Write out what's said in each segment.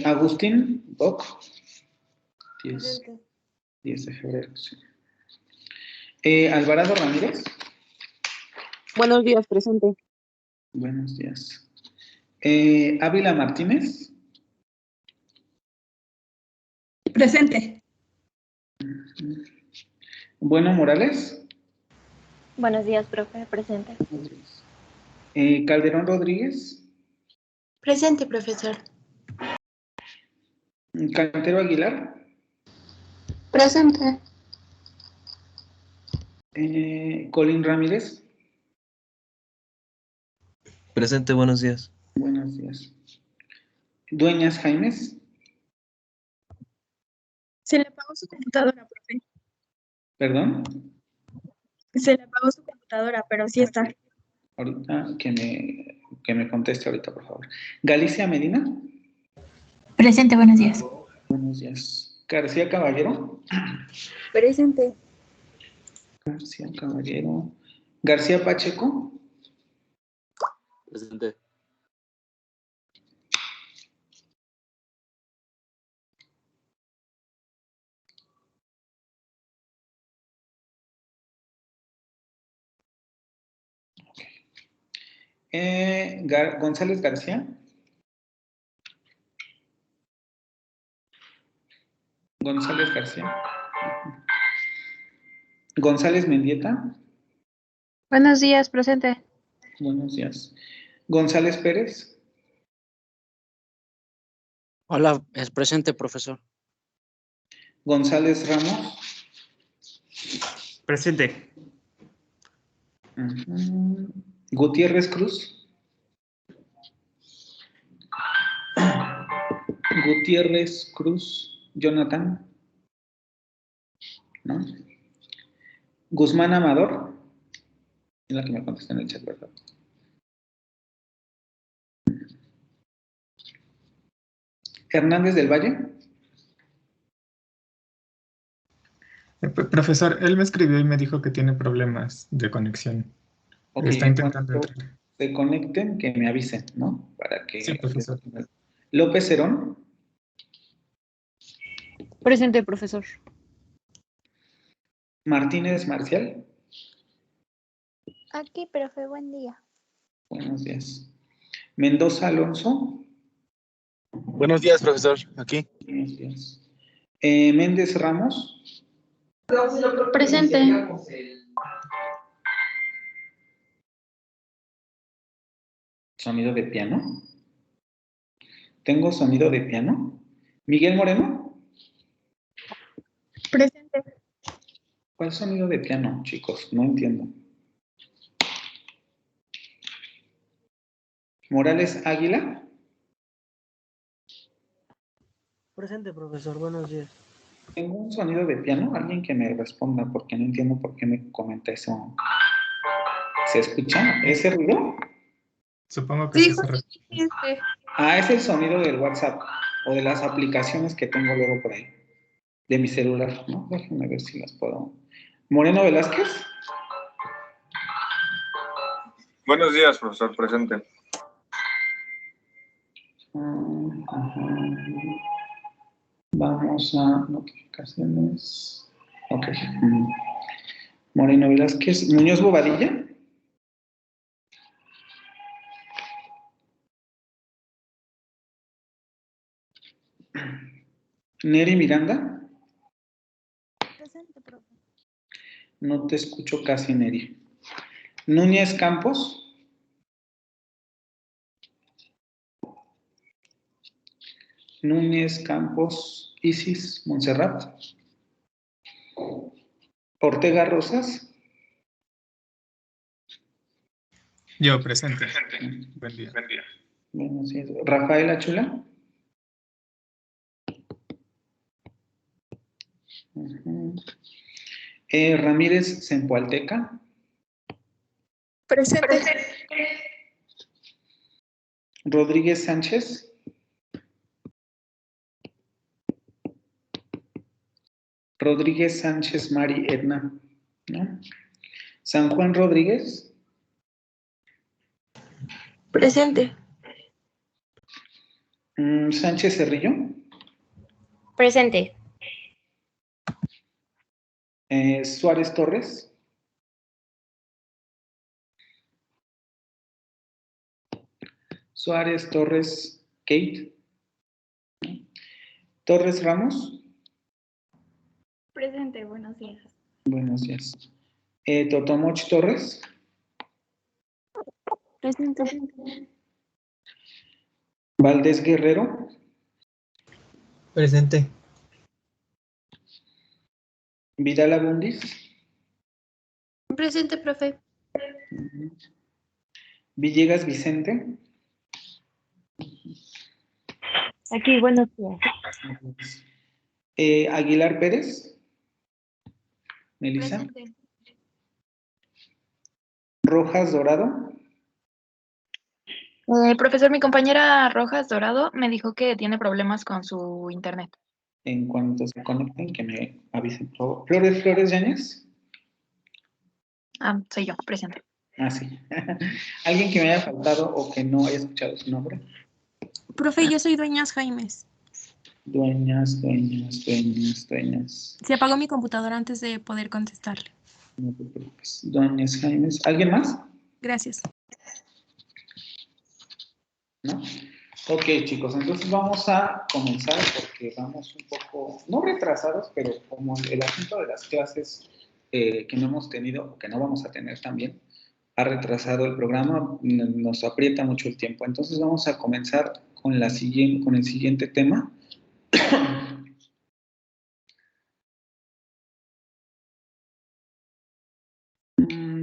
Agustín Boc. 10 Presente. de febrero, sí. Alvarado Ramírez. Buenos días, presente. Buenos días. Ávila Martínez. Presente. Bueno Morales. Buenos días, profe. Presente. Calderón Rodríguez. Presente, profesor. Cantero Aguilar. Presente. Colín Ramírez. Presente, buenos días. Buenos días. Dueñas Jaimes. Se le apagó su computadora, profe. Perdón. Se le apagó su computadora, pero sí está. Ahorita que me conteste ahorita, por favor. Galicia Medina. Presente, buenos días. Buenos días. García Caballero. Presente. García Caballero. García Pacheco. Presente. González García. González García. González Mendieta. Buenos días, presente. Buenos días. González Pérez. Hola, es presente, profesor. González Ramos. Presente. Gutiérrez Cruz. Gutiérrez Cruz. Jonathan. ¿No? Guzmán Amador. Es la que me contesta en el chat, ¿verdad? Hernández del Valle. Profesor, él me escribió y me dijo que tiene problemas de conexión. Ok, Está intentando cuando entrar. se conecten, que me avisen, ¿no? Para que... Sí, profesor. López Herón. Presente, profesor. Martínez Marcial. Aquí, profe. Buen día. Buenos días. Mendoza Alonso. Buenos días, profesor. Aquí. Buenos días. Méndez Ramos. Presente. Sonido de piano. ¿Tengo sonido de piano? Miguel Moreno. Presente. ¿Cuál sonido de piano, chicos? No entiendo. Morales Águila. Presente, profesor. Buenos días. Tengo un sonido de piano. Alguien que me responda porque no entiendo por qué me comenta eso. ¿Se escucha ese ruido? Supongo que Sí, sí se justo refiere. Ah, es el sonido del WhatsApp o de las aplicaciones que tengo luego por ahí. De mi celular, ¿no? Déjenme ver si las puedo. Moreno Velázquez. Buenos días, profesor. Presente. Vamos a notificaciones. Ok. Moreno Velázquez. Muñoz Bobadilla. Neri Miranda. Presente, profe. No te escucho casi, Neri. Núñez Campos. Núñez Campos. Isis Montserrat. Ortega Rosas. Yo, presente. Buen día. Buenos días. Rafael Achula. Ramírez Zempoalteca. Presente. Rodríguez Sánchez. Rodríguez Sánchez Mari Edna. ¿No? San Juan Rodríguez. Presente. Sánchez Cerrillo. Presente. Suárez Torres. Suárez Torres Kate. Torres Ramos. Presente, buenos días. Buenos días. Totomoch Torres. Presente. Valdés Guerrero. Presente. Vidal Abundis. Presente, profe. Villegas Vicente. Aquí, buenos días. Aguilar Pérez. Melissa. Presente. Rojas Dorado. Profesor, mi compañera Rojas Dorado me dijo que tiene problemas con su internet. En cuanto se conecten, que me avisen, por favor. Flores Yáñez. Ah, soy yo, presente. Ah, sí. ¿Alguien que me haya faltado o que no haya escuchado su nombre? Profe, yo soy Dueñas Jaimes. Dueñas. Se apagó mi computadora antes de poder contestarle. No te preocupes. Dueñas Jaimes. ¿Alguien más? Gracias. ¿No? Ok, chicos, entonces vamos a comenzar porque vamos un poco, no retrasados, pero como el asunto de las clases que no hemos tenido, o que no vamos a tener también, ha retrasado el programa, nos aprieta mucho el tiempo. Entonces vamos a comenzar con el siguiente tema.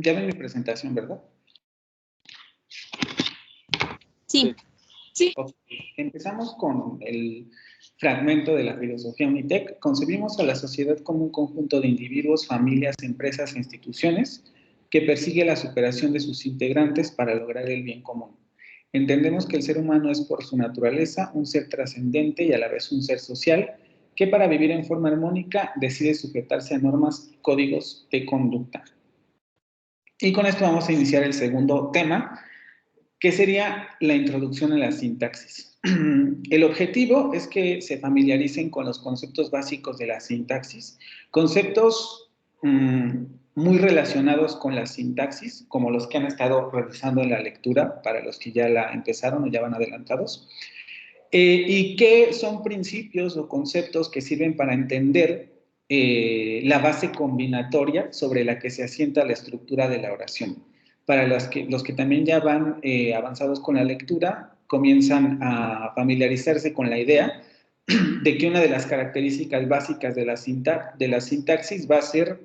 Ya ven mi presentación, ¿verdad? Sí. Okay. Empezamos con el fragmento de la filosofía Unitec. Concebimos a la sociedad como un conjunto de individuos, familias, empresas e instituciones que persigue la superación de sus integrantes para lograr el bien común. Entendemos que el ser humano es por su naturaleza un ser trascendente y a la vez un ser social que para vivir en forma armónica decide sujetarse a normas y códigos de conducta. Y con esto vamos a iniciar el segundo tema, que sería la introducción a la sintaxis. El objetivo es que se familiaricen con los conceptos básicos de la sintaxis, conceptos muy relacionados con la sintaxis, como los que han estado revisando en la lectura, para los que ya la empezaron o ya van adelantados, y que son principios o conceptos que sirven para entender la base combinatoria sobre la que se asienta la estructura de la oración. Para los que también ya van avanzados con la lectura, comienzan a familiarizarse con la idea de que una de las características básicas de la sintaxis va a ser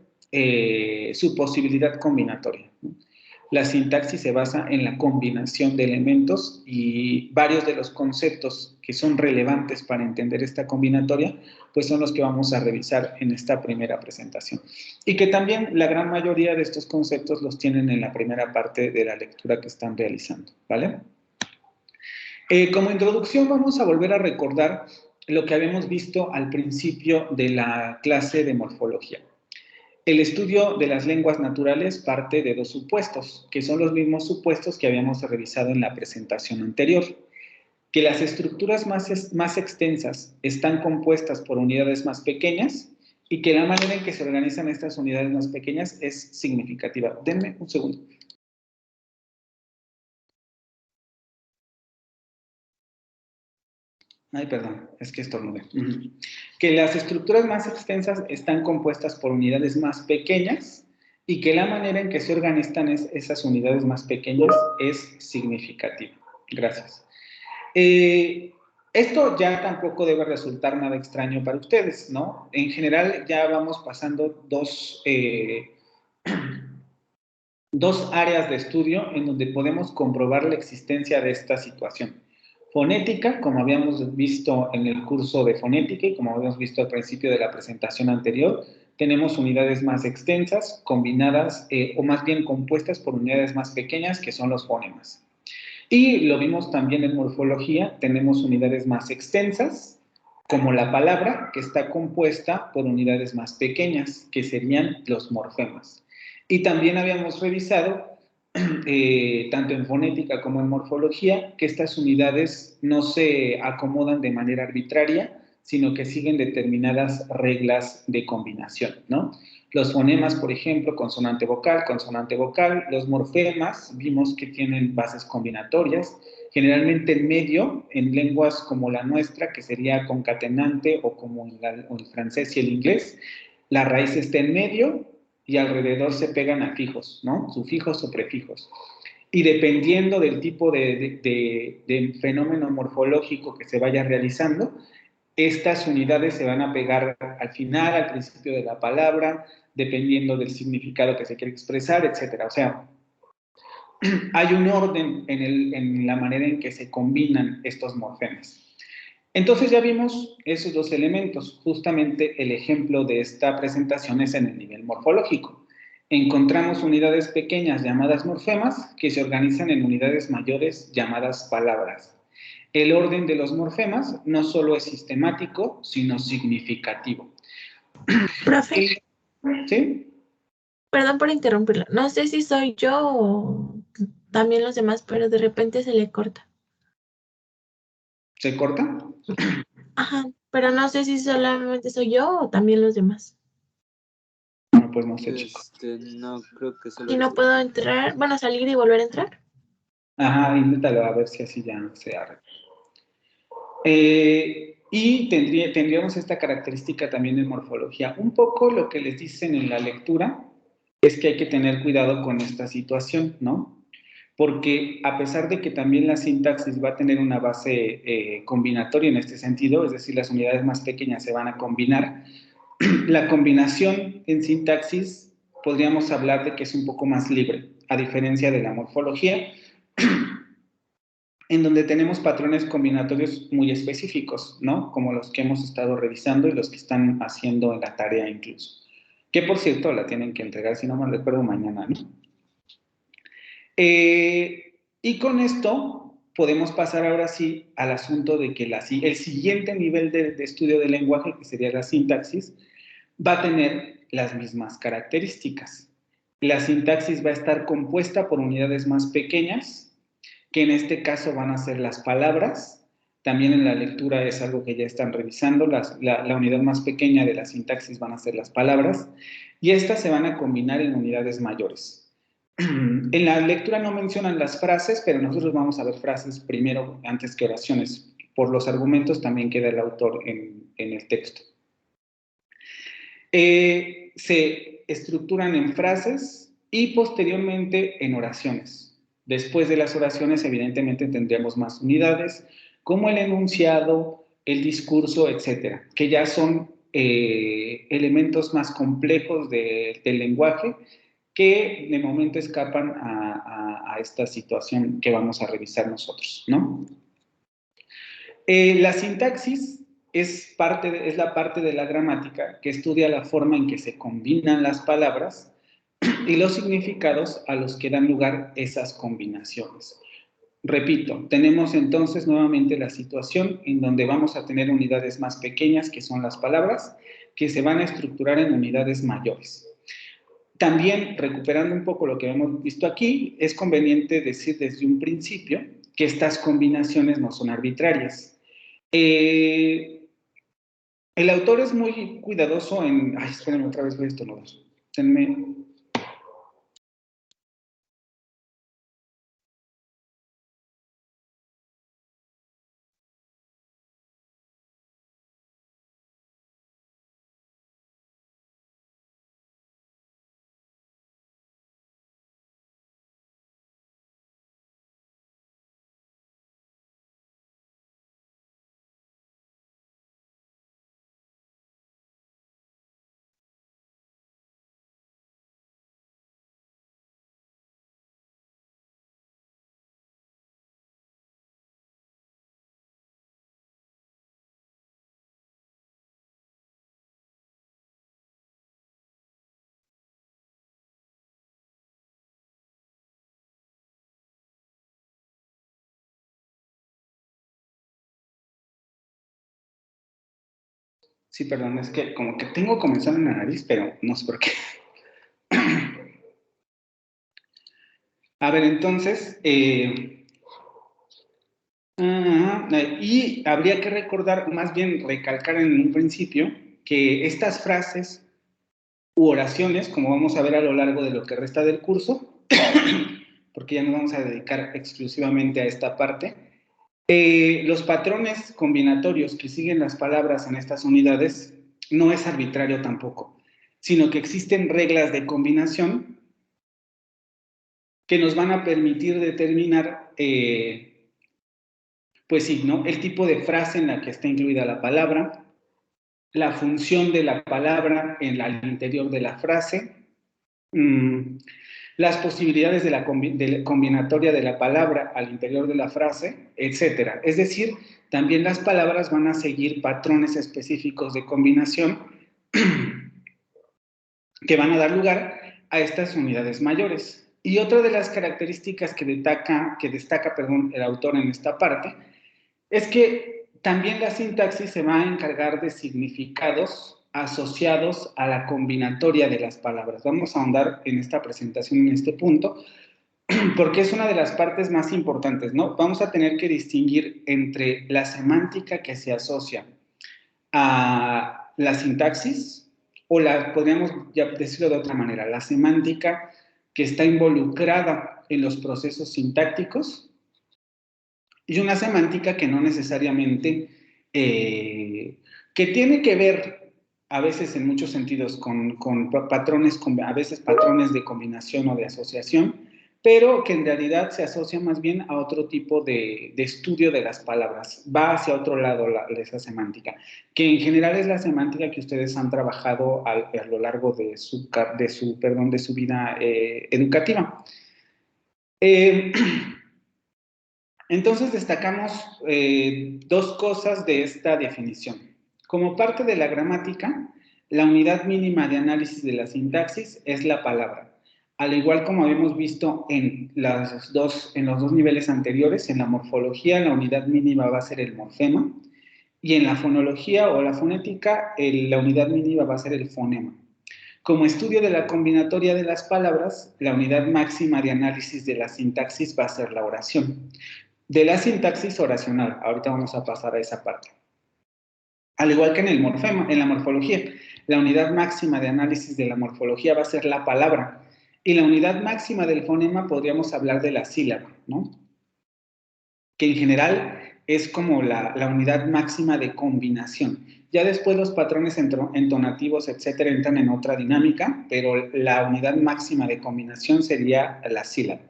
su posibilidad combinatoria. La sintaxis se basa en la combinación de elementos y varios de los conceptos que son relevantes para entender esta combinatoria, pues son los que vamos a revisar en esta primera presentación. Y que también la gran mayoría de estos conceptos los tienen en la primera parte de la lectura que están realizando, ¿vale? Como introducción vamos a volver a recordar lo que habíamos visto al principio de la clase de morfología. El estudio de las lenguas naturales parte de dos supuestos, que son los mismos supuestos que habíamos revisado en la presentación anterior. Que las estructuras más extensas están compuestas por unidades más pequeñas y que la manera en que se organizan estas unidades más pequeñas es significativa. Denme un segundo. Ay, perdón, es que estornudé. Que las estructuras más extensas están compuestas por unidades más pequeñas y que la manera en que se organizan esas unidades más pequeñas es significativa. Gracias. Esto ya tampoco debe resultar nada extraño para ustedes, ¿no? En general ya vamos pasando dos áreas de estudio en donde podemos comprobar la existencia de esta situación. Fonética, como habíamos visto en el curso de fonética y como habíamos visto al principio de la presentación anterior, tenemos unidades más extensas, combinadas o más bien compuestas por unidades más pequeñas que son los fonemas. Y lo vimos también en morfología, tenemos unidades más extensas, como la palabra, que está compuesta por unidades más pequeñas, que serían los morfemas. Y también habíamos revisado tanto en fonética como en morfología, que estas unidades no se acomodan de manera arbitraria, sino que siguen determinadas reglas de combinación, ¿no? Los fonemas, por ejemplo, consonante vocal, los morfemas, vimos que tienen bases combinatorias, generalmente en medio, en lenguas como la nuestra, que sería concatenante, o como el francés y el inglés, la raíz está en medio y alrededor se pegan afijos, ¿no? Sufijos o prefijos. Y dependiendo del tipo de fenómeno morfológico que se vaya realizando, estas unidades se van a pegar al final, al principio de la palabra, dependiendo del significado que se quiere expresar, etcétera. O sea, hay un orden en la manera en que se combinan estos morfemas. Entonces ya vimos esos dos elementos. Justamente el ejemplo de esta presentación es en el nivel morfológico. Encontramos unidades pequeñas llamadas morfemas que se organizan en unidades mayores llamadas palabras. El orden de los morfemas no solo es sistemático, sino significativo. Profe, ¿Sí? perdón por interrumpirlo. No sé si soy yo o también los demás, pero de repente se le corta. ¿Se corta? Ajá, pero no sé si solamente soy yo o también los demás. No, pues no sé, chico. No, creo que solo Y no eres tú. puedo entrar, bueno, salir y volver a entrar. Ajá, inténtalo a ver si así ya se arregla. Y tendríamos esta característica también en morfología. Un poco lo que les dicen en la lectura es que hay que tener cuidado con esta situación, ¿no? Porque a pesar de que también la sintaxis va a tener una base combinatoria en este sentido, es decir, las unidades más pequeñas se van a combinar, la combinación en sintaxis podríamos hablar de que es un poco más libre, a diferencia de la morfología, en donde tenemos patrones combinatorios muy específicos, ¿no? Como los que hemos estado revisando y los que están haciendo en la tarea incluso. Que por cierto la tienen que entregar, si no me recuerdo, mañana, ¿no? Y con esto podemos pasar ahora sí al asunto de que el siguiente nivel de estudio del lenguaje, que sería la sintaxis, va a tener las mismas características. La sintaxis va a estar compuesta por unidades más pequeñas, que en este caso van a ser las palabras. También en la lectura es algo que ya están revisando. La unidad más pequeña de la sintaxis van a ser las palabras, y estas se van a combinar en unidades mayores. En la lectura no mencionan las frases, pero nosotros vamos a ver frases primero antes que oraciones. Por los argumentos también queda el autor en el texto. Se estructuran en frases y posteriormente en oraciones. Después de las oraciones, evidentemente, tendríamos más unidades, como el enunciado, el discurso, etcétera, que ya son elementos más complejos del lenguaje que de momento escapan a esta situación que vamos a revisar nosotros, ¿no? La sintaxis es la parte de la gramática que estudia la forma en que se combinan las palabras y los significados a los que dan lugar esas combinaciones. Repito, tenemos entonces nuevamente la situación en donde vamos a tener unidades más pequeñas, que son las palabras, que se van a estructurar en unidades mayores. También, recuperando un poco lo que hemos visto aquí, es conveniente decir desde un principio que estas combinaciones no son arbitrarias. El autor es muy cuidadoso en... Ay, espérenme, otra vez voy a estornudar. Espérenme. Sí, perdón, es que como que tengo comezón en la nariz, pero no sé por qué. A ver, entonces, y habría que recordar, más bien recalcar en un principio, que estas frases u oraciones, como vamos a ver a lo largo de lo que resta del curso, porque ya nos vamos a dedicar exclusivamente a esta parte, los patrones combinatorios que siguen las palabras en estas unidades no es arbitrario tampoco, sino que existen reglas de combinación que nos van a permitir determinar, pues sí, ¿no? El tipo de frase en la que está incluida la palabra, la función de la palabra al interior de la frase, las posibilidades de la combinatoria de la palabra al interior de la frase, etc. Es decir, también las palabras van a seguir patrones específicos de combinación que van a dar lugar a estas unidades mayores. Y otra de las características que destaca el autor en esta parte es que también la sintaxis se va a encargar de significados asociados a la combinatoria de las palabras. Vamos a ahondar en esta presentación en este punto, porque es una de las partes más importantes, ¿no? Vamos a tener que distinguir entre la semántica que se asocia a la sintaxis, o podríamos ya decirlo de otra manera, la semántica que está involucrada en los procesos sintácticos, y una semántica que no necesariamente, que tiene que ver a veces en muchos sentidos con patrones, a veces patrones de combinación o de asociación, pero que en realidad se asocia más bien a otro tipo de estudio de las palabras. Va hacia otro lado esa semántica, que en general es la semántica que ustedes han trabajado a lo largo de su vida educativa. Entonces destacamos dos cosas de esta definición. Como parte de la gramática, la unidad mínima de análisis de la sintaxis es la palabra. Al igual como habíamos visto en los dos niveles anteriores, en la morfología la unidad mínima va a ser el morfema, y en la fonología o la fonética la unidad mínima va a ser el fonema. Como estudio de la combinatoria de las palabras, la unidad máxima de análisis de la sintaxis va a ser la oración. De la sintaxis oracional, ahorita vamos a pasar a esa parte. Al igual que en el morfema, en la morfología, la unidad máxima de análisis de la morfología va a ser la palabra, y la unidad máxima del fonema podríamos hablar de la sílaba, ¿no? Que en general es como la unidad máxima de combinación. Ya después los patrones entonativos, etcétera, entran en otra dinámica, pero la unidad máxima de combinación sería la sílaba.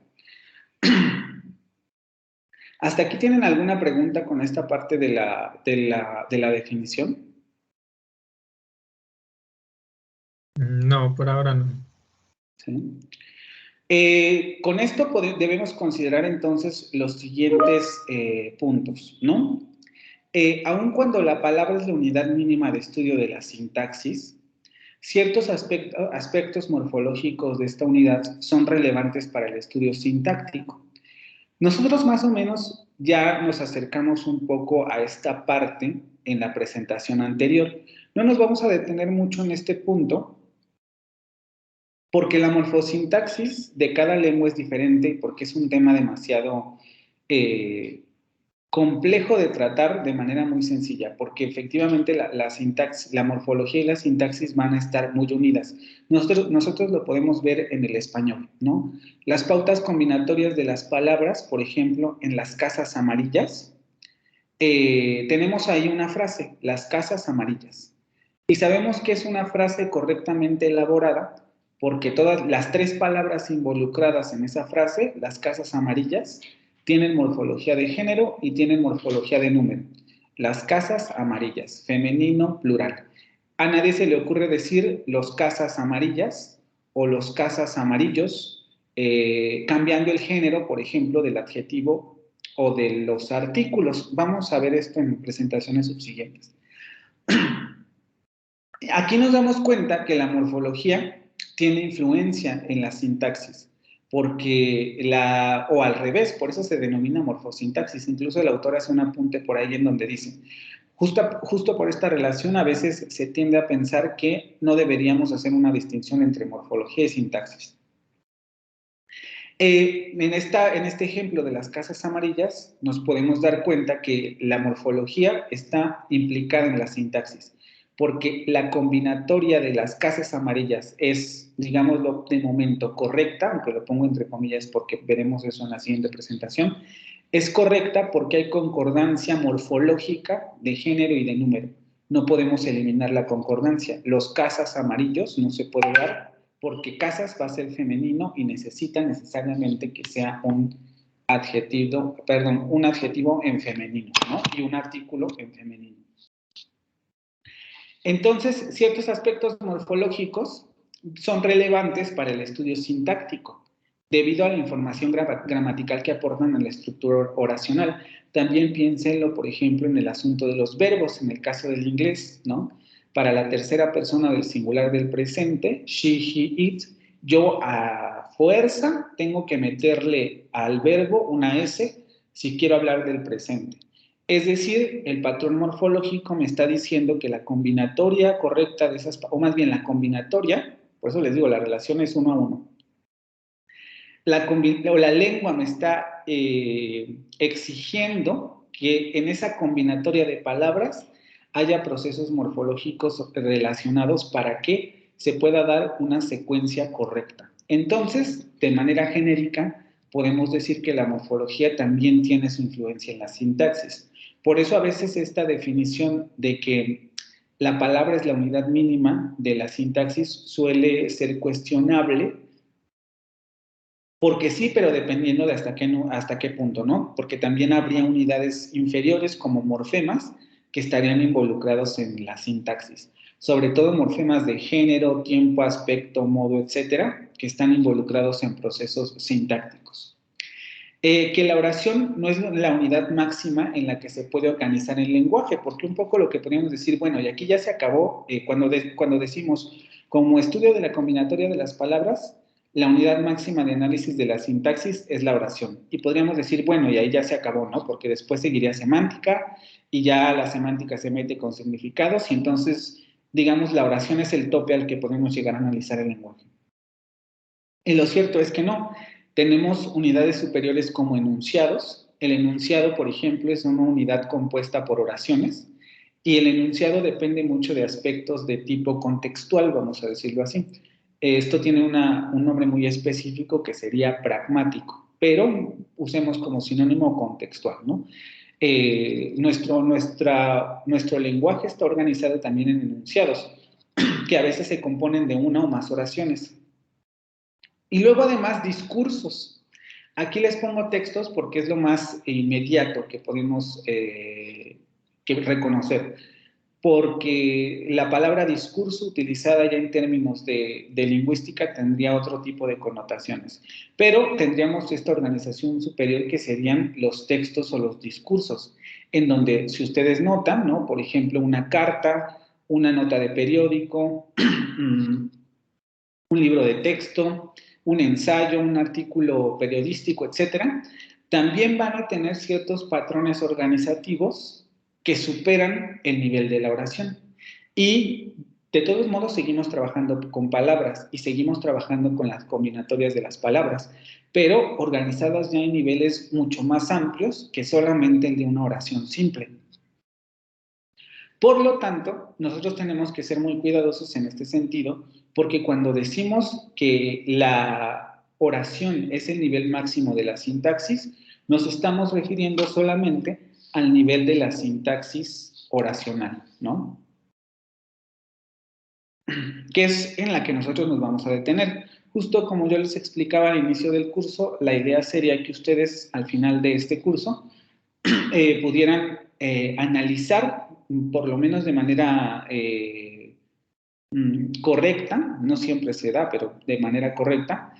¿Hasta aquí tienen alguna pregunta con esta parte de la definición? No, por ahora no. ¿Sí? Con esto debemos considerar entonces los siguientes puntos, ¿no? Aun cuando la palabra es la unidad mínima de estudio de la sintaxis, ciertos aspectos morfológicos de esta unidad son relevantes para el estudio sintáctico. Nosotros más o menos ya nos acercamos un poco a esta parte en la presentación anterior. No nos vamos a detener mucho en este punto, porque la morfosintaxis de cada lengua es diferente, porque es un tema demasiado complejo de tratar de manera muy sencilla, porque efectivamente la morfología y la sintaxis van a estar muy unidas. Nosotros lo podemos ver en el español, ¿no? Las pautas combinatorias de las palabras, por ejemplo, en las casas amarillas, tenemos ahí una frase, las casas amarillas, y sabemos que es una frase correctamente elaborada, porque todas las tres palabras involucradas en esa frase, las casas amarillas, tienen morfología de género y tienen morfología de número. Las casas amarillas, femenino, plural. A nadie se le ocurre decir los casas amarillas o los casas amarillos, cambiando el género, por ejemplo, del adjetivo o de los artículos. Vamos a ver esto en presentaciones subsiguientes. Aquí nos damos cuenta que la morfología tiene influencia en la sintaxis, porque o al revés, por eso se denomina morfosintaxis. Incluso el autor hace un apunte por ahí en donde dice, justo por esta relación a veces se tiende a pensar que no deberíamos hacer una distinción entre morfología y sintaxis. En este ejemplo de las casas amarillas, nos podemos dar cuenta que la morfología está implicada en la sintaxis, porque la combinatoria de las casas amarillas es, digámoslo de momento, correcta, aunque lo pongo entre comillas porque veremos eso en la siguiente presentación, es correcta porque hay concordancia morfológica de género y de número. No podemos eliminar la concordancia. Los casas amarillos no se puede dar porque casas va a ser femenino y necesita necesariamente que sea un adjetivo en femenino, ¿no? Y un artículo en femenino. Entonces, ciertos aspectos morfológicos son relevantes para el estudio sintáctico, debido a la información gramatical que aportan a la estructura oracional. También piénsenlo, por ejemplo, en el asunto de los verbos, en el caso del inglés, ¿no? Para la tercera persona del singular del presente, she, he, it, yo a fuerza tengo que meterle al verbo una S si quiero hablar del presente. Es decir, el patrón morfológico me está diciendo que la combinatoria correcta de esas, o más bien la combinatoria, por eso les digo, la relación es 1 a 1. La lengua me está exigiendo que en esa combinatoria de palabras haya procesos morfológicos relacionados para que se pueda dar una secuencia correcta. Entonces, de manera genérica, podemos decir que la morfología también tiene su influencia en la sintaxis. Por eso a veces esta definición de que la palabra es la unidad mínima de la sintaxis suele ser cuestionable, porque sí, pero dependiendo de hasta qué punto, ¿no? Porque también habría unidades inferiores como morfemas que estarían involucrados en la sintaxis. Sobre todo morfemas de género, tiempo, aspecto, modo, etcétera, que están involucrados en procesos sintácticos. Que la oración no es la unidad máxima en la que se puede organizar el lenguaje, porque un poco lo que podríamos decir, bueno, y aquí ya se acabó, cuando decimos, como estudio de la combinatoria de las palabras, la unidad máxima de análisis de la sintaxis es la oración. Y podríamos decir, bueno, y ahí ya se acabó, ¿no? Porque después seguiría semántica, y ya la semántica se mete con significados, y entonces, digamos, la oración es el tope al que podemos llegar a analizar el lenguaje. Y lo cierto es que no. Tenemos unidades superiores como enunciados. El enunciado, por ejemplo, es una unidad compuesta por oraciones, y el enunciado depende mucho de aspectos de tipo contextual, vamos a decirlo así. Esto tiene un nombre muy específico que sería pragmático, pero usemos como sinónimo contextual, ¿no? Nuestro lenguaje está organizado también en enunciados, que a veces se componen de una o más oraciones. Y luego además discursos. Aquí les pongo textos porque es lo más inmediato que podemos reconocer, porque la palabra discurso utilizada ya en términos de lingüística tendría otro tipo de connotaciones, pero tendríamos esta organización superior que serían los textos o los discursos, en donde, si ustedes notan, ¿no? Por ejemplo, una carta, una nota de periódico, un libro de texto, un ensayo, un artículo periodístico, etcétera, también van a tener ciertos patrones organizativos que superan el nivel de la oración. Y de todos modos seguimos trabajando con palabras y seguimos trabajando con las combinatorias de las palabras, pero organizadas ya en niveles mucho más amplios que solamente el de una oración simple. Por lo tanto, nosotros tenemos que ser muy cuidadosos en este sentido, porque cuando decimos que la oración es el nivel máximo de la sintaxis, nos estamos refiriendo solamente al nivel de la sintaxis oracional, ¿no? Que es en la que nosotros nos vamos a detener. Justo como yo les explicaba al inicio del curso, la idea sería que ustedes al final de este curso pudieran analizar, por lo menos de manera correcta, no siempre se da, pero de manera correcta,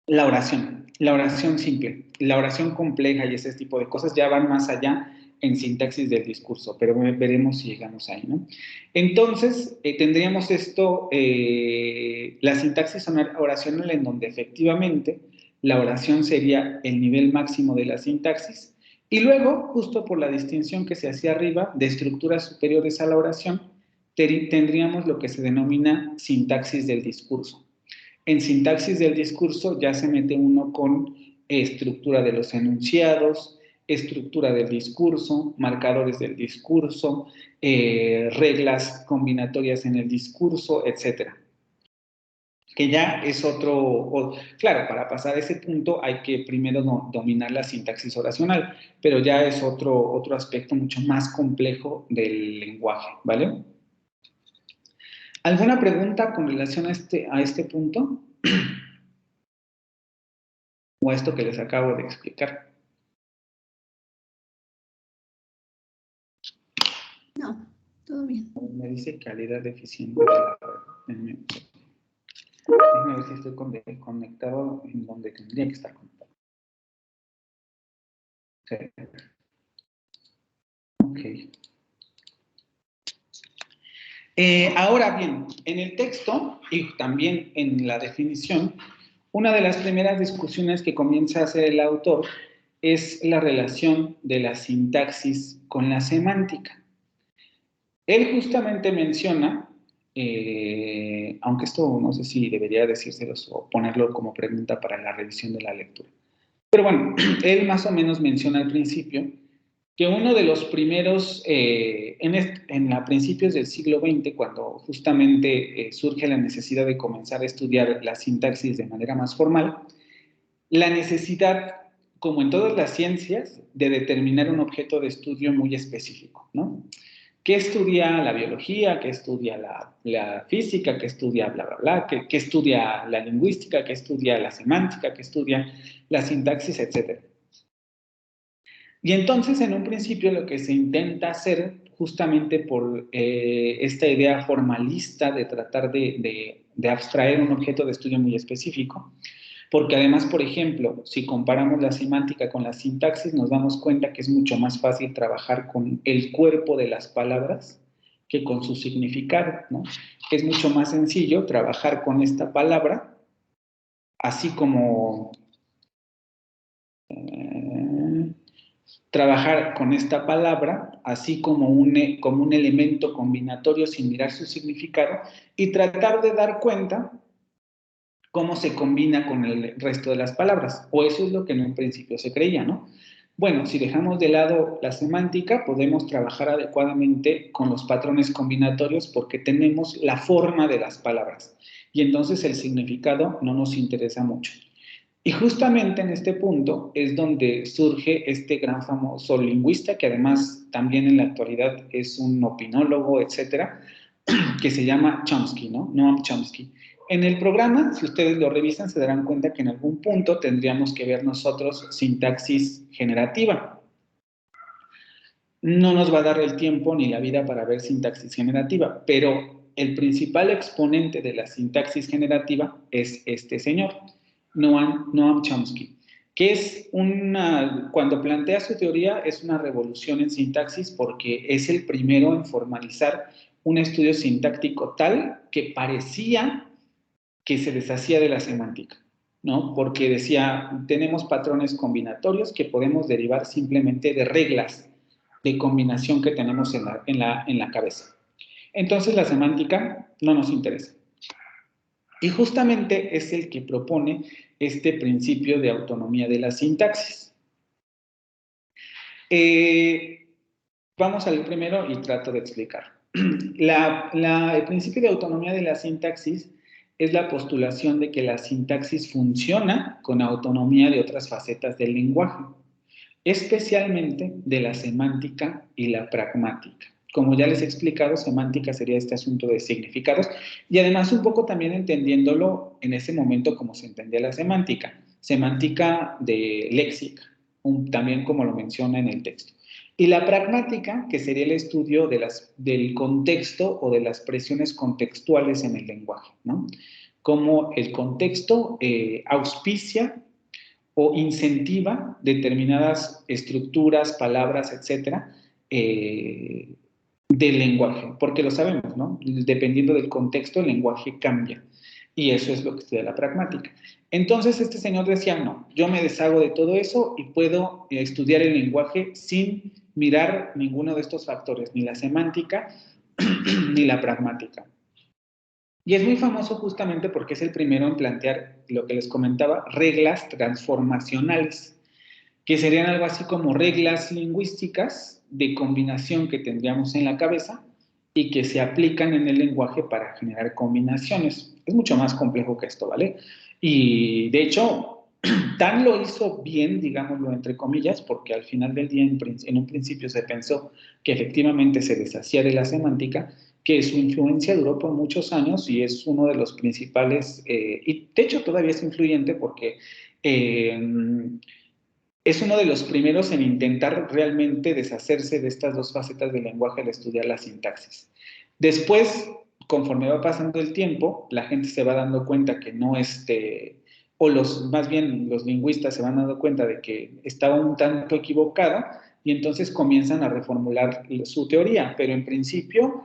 la oración simple, la oración compleja y ese tipo de cosas ya van más allá en sintaxis del discurso, pero veremos si llegamos ahí, ¿no? Entonces, tendríamos esto, la sintaxis oracional en donde efectivamente la oración sería el nivel máximo de la sintaxis, y luego, justo por la distinción que se hacía arriba de estructuras superiores a la oración, tendríamos lo que se denomina sintaxis del discurso. En sintaxis del discurso ya se mete uno con estructura de los enunciados, estructura del discurso, marcadores del discurso, reglas combinatorias en el discurso, etcétera. Que ya es claro, para pasar a ese punto hay que primero dominar la sintaxis oracional, pero ya es otro aspecto mucho más complejo del lenguaje, ¿vale? ¿Alguna pregunta con relación a este punto? ¿O a esto que les acabo de explicar? No, todo bien. Me dice calidad deficiente de la red. Déjame ver si estoy conectado en donde tendría que estar conectado. Sí. Ok. Ahora bien, en el texto y también en la definición, una de las primeras discusiones que comienza a hacer el autor es la relación de la sintaxis con la semántica. Él justamente menciona, aunque esto no sé si debería decírselos o ponerlo como pregunta para la revisión de la lectura. Pero bueno, él más o menos menciona al principio que uno de los primeros, a principios del siglo XX, cuando justamente surge la necesidad de comenzar a estudiar la sintaxis de manera más formal, la necesidad, como en todas las ciencias, de determinar un objeto de estudio muy específico, ¿no? ¿Qué estudia la biología? ¿Qué estudia la física? ¿Qué estudia bla, bla, bla? ¿Qué estudia la lingüística? ¿Qué estudia la semántica? ¿Qué estudia la sintaxis? Etcétera. Y entonces, en un principio, lo que se intenta hacer, justamente por esta idea formalista de tratar de abstraer un objeto de estudio muy específico, porque además, por ejemplo, si comparamos la semántica con la sintaxis, nos damos cuenta que es mucho más fácil trabajar con el cuerpo de las palabras que con su significado, ¿no? Es mucho más sencillo trabajar con esta palabra, así como... trabajar con esta palabra, así como un elemento combinatorio sin mirar su significado, y tratar de dar cuenta cómo se combina con el resto de las palabras, o eso es lo que en un principio se creía, ¿no? Bueno, si dejamos de lado la semántica, podemos trabajar adecuadamente con los patrones combinatorios porque tenemos la forma de las palabras, y entonces el significado no nos interesa mucho. Y justamente en este punto es donde surge este gran famoso lingüista, que además también en la actualidad es un opinólogo, etcétera, que se llama Chomsky, ¿no? Noam Chomsky. En el programa, si ustedes lo revisan, se darán cuenta que en algún punto tendríamos que ver nosotros sintaxis generativa. No nos va a dar el tiempo ni la vida para ver sintaxis generativa, pero el principal exponente de la sintaxis generativa es este señor, Noam Chomsky, que es cuando plantea su teoría es una revolución en sintaxis porque es el primero en formalizar un estudio sintáctico tal que parecía que se deshacía de la semántica, ¿no? Porque decía, tenemos patrones combinatorios que podemos derivar simplemente de reglas de combinación que tenemos en la cabeza. Entonces la semántica no nos interesa. Y justamente es el que propone este principio de autonomía de la sintaxis. Vamos al primero y trato de explicar. El principio de autonomía de la sintaxis es la postulación de que la sintaxis funciona con autonomía de otras facetas del lenguaje, especialmente de la semántica y la pragmática. Como ya les he explicado, semántica sería este asunto de significados y además un poco también entendiéndolo en ese momento como se entendía la semántica de léxica, también como lo menciona en el texto. Y la pragmática, que sería el estudio del contexto o de las presiones contextuales en el lenguaje, ¿no? Cómo el contexto auspicia o incentiva determinadas estructuras, palabras, etcétera, del lenguaje, porque lo sabemos, ¿no? Dependiendo del contexto, el lenguaje cambia. Y eso es lo que estudia la pragmática. Entonces, este señor decía, no, yo me deshago de todo eso y puedo estudiar el lenguaje sin mirar ninguno de estos factores, ni la semántica ni la pragmática. Y es muy famoso justamente porque es el primero en plantear lo que les comentaba, reglas transformacionales, que serían algo así como reglas lingüísticas de combinación que tendríamos en la cabeza y que se aplican en el lenguaje para generar combinaciones. Es mucho más complejo que esto, ¿vale? Y de hecho, Tan lo hizo bien, digámoslo entre comillas, porque al final del día en un principio se pensó que efectivamente se deshacía de la semántica, que su influencia duró por muchos años y es uno de los principales, y de hecho todavía es influyente porque es uno de los primeros en intentar realmente deshacerse de estas dos facetas del lenguaje al estudiar la sintaxis. Después, conforme va pasando el tiempo, la gente se va dando cuenta que no o más bien los lingüistas se van dando cuenta de que estaba un tanto equivocada y entonces comienzan a reformular su teoría, pero en principio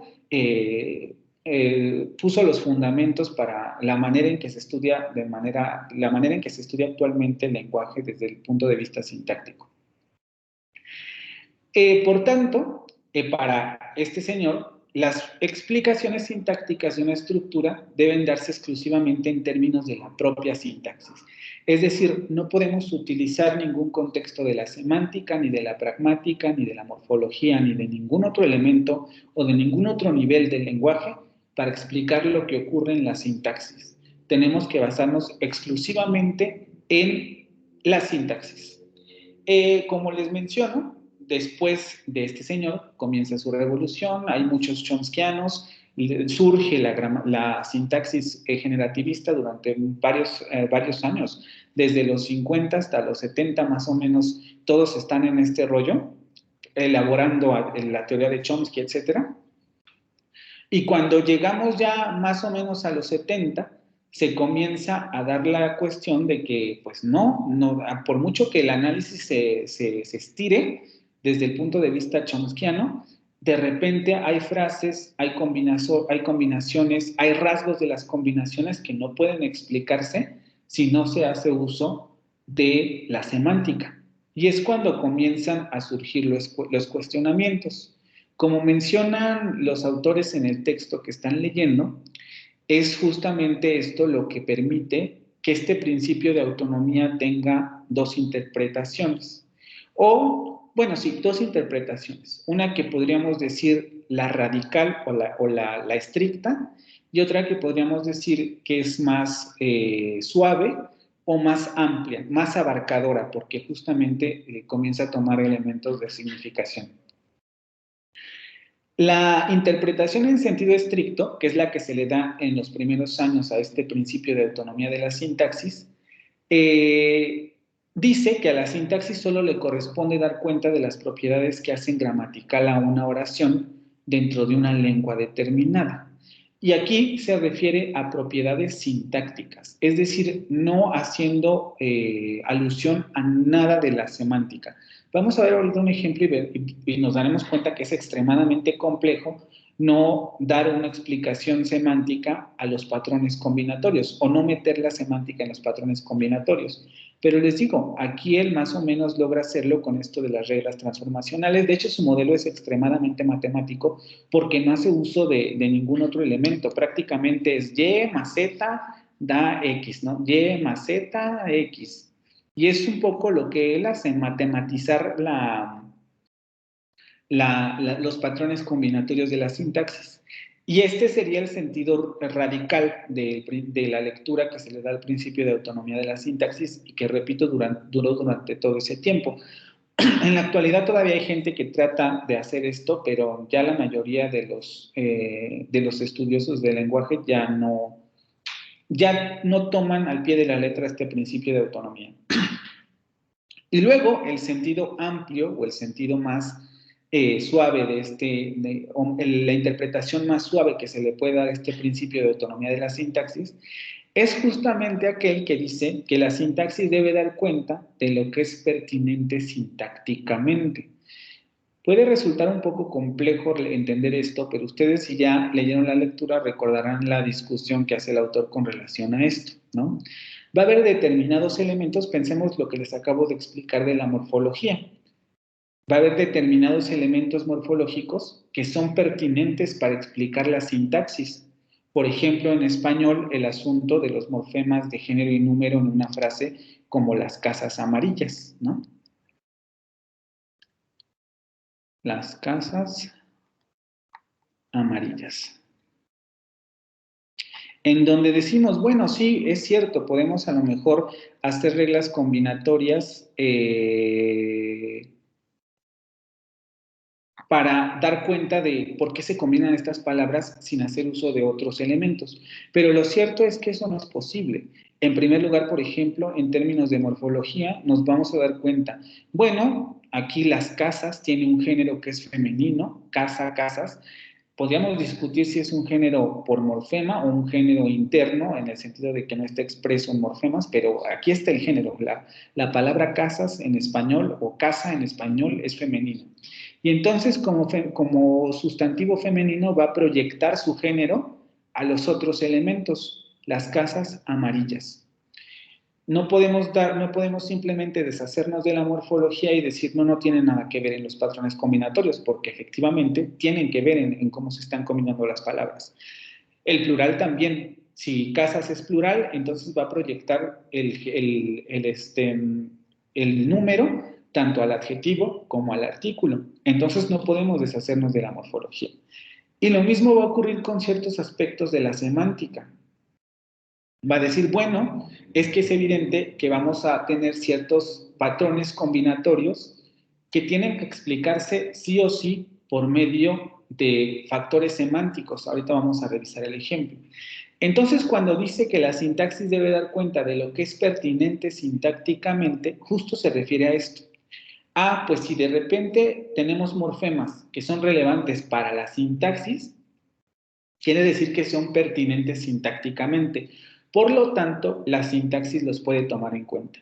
puso los fundamentos para la manera en que se estudia la manera en que se estudia actualmente el lenguaje desde el punto de vista sintáctico. Por tanto, para este señor, las explicaciones sintácticas de una estructura deben darse exclusivamente en términos de la propia sintaxis. Es decir, no podemos utilizar ningún contexto de la semántica, ni de la pragmática, ni de la morfología, ni de ningún otro elemento o de ningún otro nivel del lenguaje para explicar lo que ocurre en la sintaxis. Tenemos que basarnos exclusivamente en la sintaxis. Como les menciono, después de este señor comienza su revolución, hay muchos chomskianos, surge la sintaxis generativista durante varios años, desde los 50 hasta los 70 más o menos, todos están en este rollo, elaborando la teoría de Chomsky, etc. Y cuando llegamos ya más o menos a los 70, se comienza a dar la cuestión de que, pues no, por mucho que el análisis se estire desde el punto de vista chomskiano, de repente hay frases, hay combinaciones, hay rasgos de las combinaciones que no pueden explicarse si no se hace uso de la semántica. Y es cuando comienzan a surgir los cuestionamientos. Como mencionan los autores en el texto que están leyendo, es justamente esto lo que permite que este principio de autonomía tenga dos interpretaciones. Dos interpretaciones. Una que podríamos decir la radical o la estricta, y otra que podríamos decir que es más suave o más amplia, más abarcadora, porque justamente comienza a tomar elementos de significación. La interpretación en sentido estricto, que es la que se le da en los primeros años a este principio de autonomía de la sintaxis, dice que a la sintaxis solo le corresponde dar cuenta de las propiedades que hacen gramatical a una oración dentro de una lengua determinada. Y aquí se refiere a propiedades sintácticas, es decir, no haciendo alusión a nada de la semántica. Vamos a ver ahorita un ejemplo y nos daremos cuenta que es extremadamente complejo no dar una explicación semántica a los patrones combinatorios o no meter la semántica en los patrones combinatorios. Pero les digo, aquí él más o menos logra hacerlo con esto de las reglas transformacionales. De hecho, su modelo es extremadamente matemático porque no hace uso de ningún otro elemento. Prácticamente es Y más Z da X, ¿no? Y más Z, X. Y es un poco lo que él hace, matematizar los patrones combinatorios de la sintaxis. Y este sería el sentido radical de la lectura que se le da al principio de autonomía de la sintaxis y que, repito, duró durante todo ese tiempo. En la actualidad todavía hay gente que trata de hacer esto, pero ya la mayoría de los estudiosos del lenguaje ya no toman al pie de la letra este principio de autonomía. Y luego el sentido amplio o el sentido más suave la interpretación más suave que se le puede dar a este principio de autonomía de la sintaxis es justamente aquel que dice que la sintaxis debe dar cuenta de lo que es pertinente sintácticamente. Puede resultar un poco complejo entender esto, pero ustedes si ya leyeron la lectura recordarán la discusión que hace el autor con relación a esto, ¿no? Va a haber determinados elementos, pensemos lo que les acabo de explicar de la morfología. Va a haber determinados elementos morfológicos que son pertinentes para explicar la sintaxis, Por ejemplo, en español, el asunto de los morfemas de género y número en una frase como las casas amarillas, ¿no? Las casas amarillas. En donde decimos, bueno, sí, es cierto, podemos a lo mejor hacer reglas combinatorias para dar cuenta de por qué se combinan estas palabras sin hacer uso de otros elementos. Pero lo cierto es que eso no es posible. En primer lugar, por ejemplo, en términos de morfología, nos vamos a dar cuenta, bueno, aquí las casas tienen un género que es femenino, casa, casas. Podríamos discutir si es un género por morfema o un género interno, en el sentido de que no está expreso en morfemas, pero aquí está el género. La palabra casas en español o casa en español es femenino. Y entonces, como sustantivo femenino, va a proyectar su género a los otros elementos, las casas amarillas. No podemos simplemente deshacernos de la morfología y decir no tiene nada que ver en los patrones combinatorios, porque efectivamente tienen que ver en cómo se están combinando las palabras. El plural también, si casas es plural, entonces va a proyectar el número tanto al adjetivo como al artículo. Entonces no podemos deshacernos de la morfología. Y lo mismo va a ocurrir con ciertos aspectos de la semántica. Va a decir, bueno, es que es evidente que vamos a tener ciertos patrones combinatorios que tienen que explicarse sí o sí por medio de factores semánticos. Ahorita vamos a revisar el ejemplo. Entonces, cuando dice que la sintaxis debe dar cuenta de lo que es pertinente sintácticamente, justo se refiere a esto. Pues si de repente tenemos morfemas que son relevantes para la sintaxis, quiere decir que son pertinentes sintácticamente. Por lo tanto, la sintaxis los puede tomar en cuenta.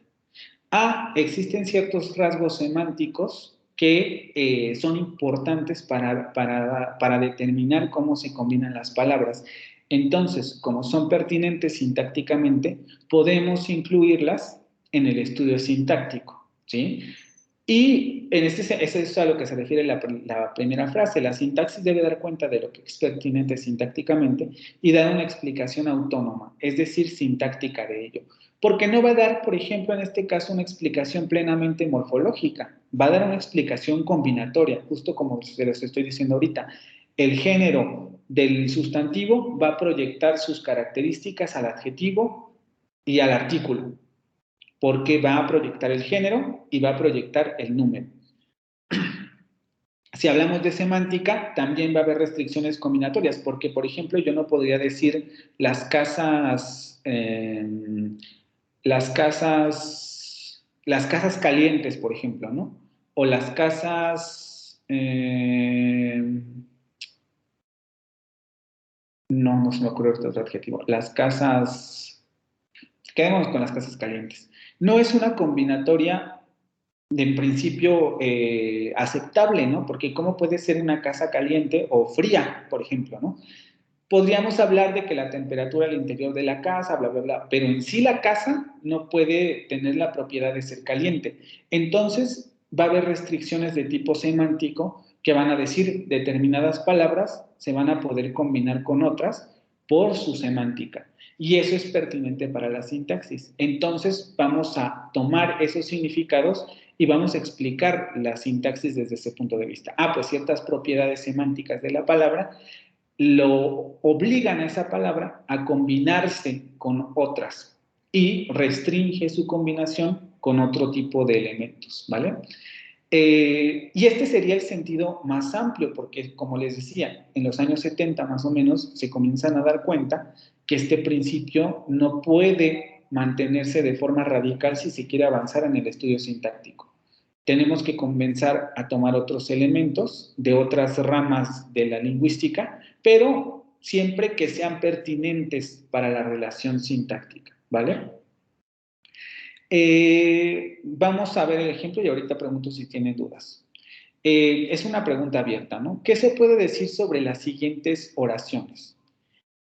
Existen ciertos rasgos semánticos que son importantes para determinar cómo se combinan las palabras. Entonces, como son pertinentes sintácticamente, podemos incluirlas en el estudio sintáctico, ¿sí? Y eso es a lo que se refiere la primera frase. La sintaxis debe dar cuenta de lo que es pertinente sintácticamente y dar una explicación autónoma, es decir, sintáctica de ello. Porque no va a dar, por ejemplo, en este caso, una explicación plenamente morfológica. Va a dar una explicación combinatoria, justo como se los estoy diciendo ahorita. El género del sustantivo va a proyectar sus características al adjetivo y al artículo, porque va a proyectar el género y va a proyectar el número. Si hablamos de semántica, también va a haber restricciones combinatorias, porque, por ejemplo, yo no podría decir las casas calientes, por ejemplo, ¿no? O las casas... no se me ocurre otro adjetivo. Las casas... Quedémonos con las casas calientes. No es una combinatoria de principio aceptable, ¿no? Porque ¿cómo puede ser una casa caliente o fría, por ejemplo, ¿no? Podríamos hablar de que la temperatura al interior de la casa, bla, bla, bla, pero en sí la casa no puede tener la propiedad de ser caliente. Entonces, va a haber restricciones de tipo semántico que van a decir determinadas palabras se van a poder combinar con otras por su semántica. Y eso es pertinente para la sintaxis. Entonces, vamos a tomar esos significados y vamos a explicar la sintaxis desde ese punto de vista. Pues ciertas propiedades semánticas de la palabra lo obligan a esa palabra a combinarse con otras y restringe su combinación con otro tipo de elementos, ¿vale? Y este sería el sentido más amplio, porque como les decía, en los años 70 más o menos se comienzan a dar cuenta que este principio no puede mantenerse de forma radical si se quiere avanzar en el estudio sintáctico. Tenemos que comenzar a tomar otros elementos de otras ramas de la lingüística, pero siempre que sean pertinentes para la relación sintáctica, ¿vale? Vamos a ver el ejemplo y ahorita pregunto si tienen dudas. Es una pregunta abierta, ¿no? ¿Qué se puede decir sobre las siguientes oraciones?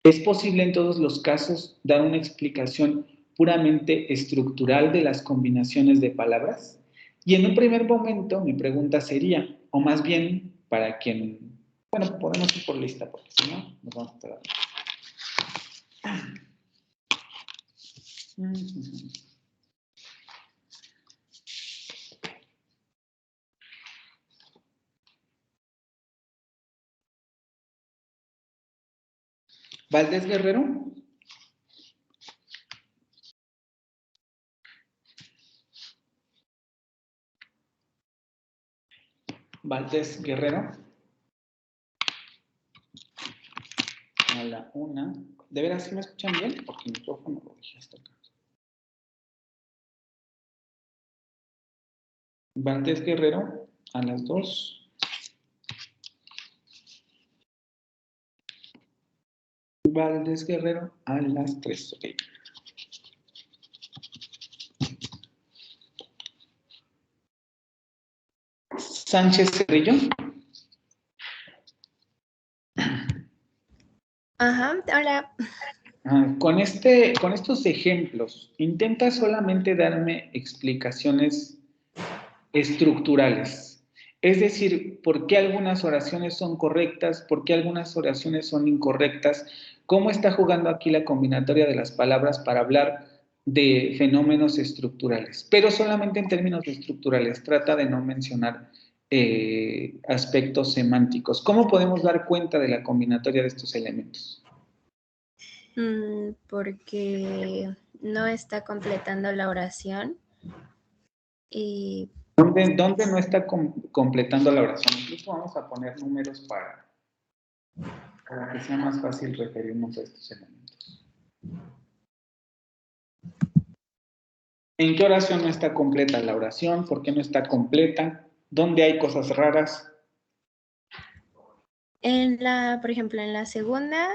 ¿Es posible en todos los casos dar una explicación puramente estructural de las combinaciones de palabras? Y en un primer momento mi pregunta sería, o más bien para quien, bueno, podemos ir por lista porque si no nos vamos a quedar. Valdés Guerrero. Valdés Guerrero. A la 1. ¿De veras sí me escuchan bien? Porque el micrófono lo dejé hasta acá. Valdés Guerrero a las 2. Valdés Guerrero a las 3. Okay. Sánchez Cerrillo. Ajá, hola. Con estos ejemplos, intenta solamente darme explicaciones estructurales. Es decir, por qué algunas oraciones son correctas, por qué algunas oraciones son incorrectas, cómo está jugando aquí la combinatoria de las palabras para hablar de fenómenos estructurales, pero solamente en términos estructurales. Trata de no mencionar aspectos semánticos. ¿Cómo podemos dar cuenta de la combinatoria de estos elementos? Porque no está completando la oración y... ¿Dónde no está completando la oración? Incluso vamos a poner números para que sea más fácil referirnos a estos elementos. ¿En qué oración no está completa la oración? ¿Por qué no está completa? ¿Dónde hay cosas raras? Por ejemplo, en la segunda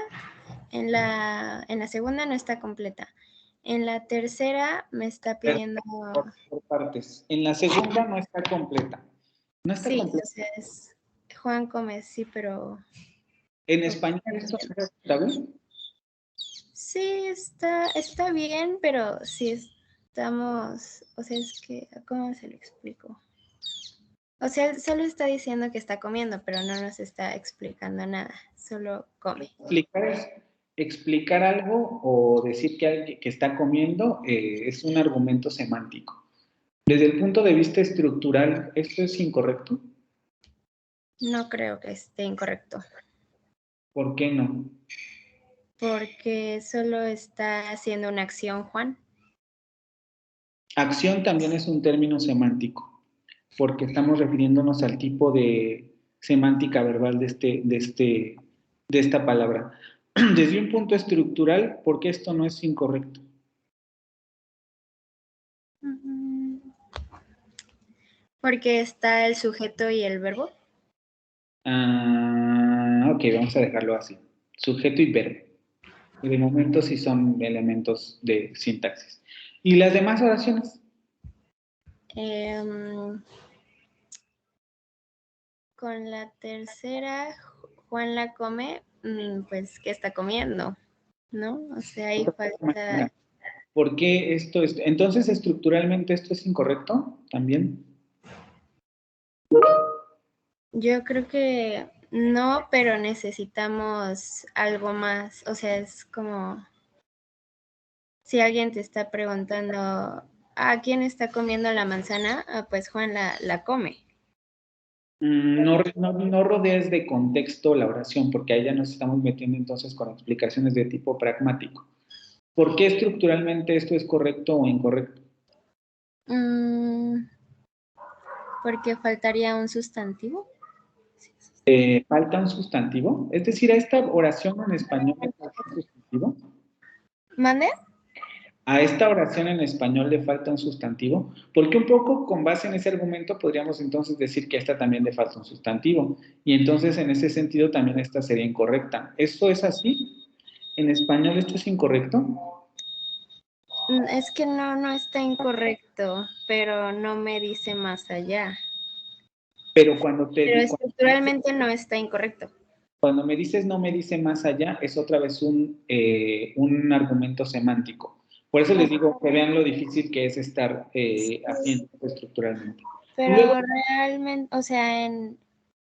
no está completa. En la tercera me está pidiendo... Por partes. En la segunda no está completa. No está completa. Sí, o sea, es Juan come, sí, pero... ¿En español esto está bien? Sí, está bien, pero sí estamos... O sea, es que... ¿Cómo se lo explico? O sea, solo está diciendo que está comiendo, pero no nos está explicando nada. Solo come. Explicar algo o decir que está comiendo es un argumento semántico. Desde el punto de vista estructural, ¿esto es incorrecto? No creo que esté incorrecto. ¿Por qué no? Porque solo está haciendo una acción, Juan. Acción también es un término semántico, porque estamos refiriéndonos al tipo de semántica verbal de esta palabra. Desde un punto estructural, ¿por qué esto no es incorrecto? Porque está el sujeto y el verbo. Ok, vamos a dejarlo así. Sujeto y verbo. Y de momento sí son elementos de sintaxis. ¿Y las demás oraciones? Con la tercera, Juan la come, pues, ¿qué está comiendo? ¿No? O sea, ahí falta... ¿Por qué esto es? Entonces, estructuralmente, ¿esto es incorrecto también? Yo creo que no, pero necesitamos algo más. O sea, es como si alguien te está preguntando, ¿a quién está comiendo la manzana? Pues Juan la come. No rodees de contexto la oración, porque ahí ya nos estamos metiendo entonces con explicaciones de tipo pragmático. ¿Por qué estructuralmente esto es correcto o incorrecto? Porque faltaría un sustantivo. ¿Falta un sustantivo? Es decir, a esta oración en español le falta un sustantivo. ¿Mande? A esta oración en español le falta un sustantivo, porque un poco con base en ese argumento podríamos entonces decir que a esta también le falta un sustantivo, y entonces en ese sentido también esta sería incorrecta. ¿Esto es así? ¿En español esto es incorrecto? Es que no está incorrecto, pero no me dice más allá. Pero cuando estructuralmente no está incorrecto. Cuando me dices no me dice más allá, es otra vez un argumento semántico. Por eso les digo que vean lo difícil que es estar haciendo estructuralmente. Pero luego, realmente, o sea,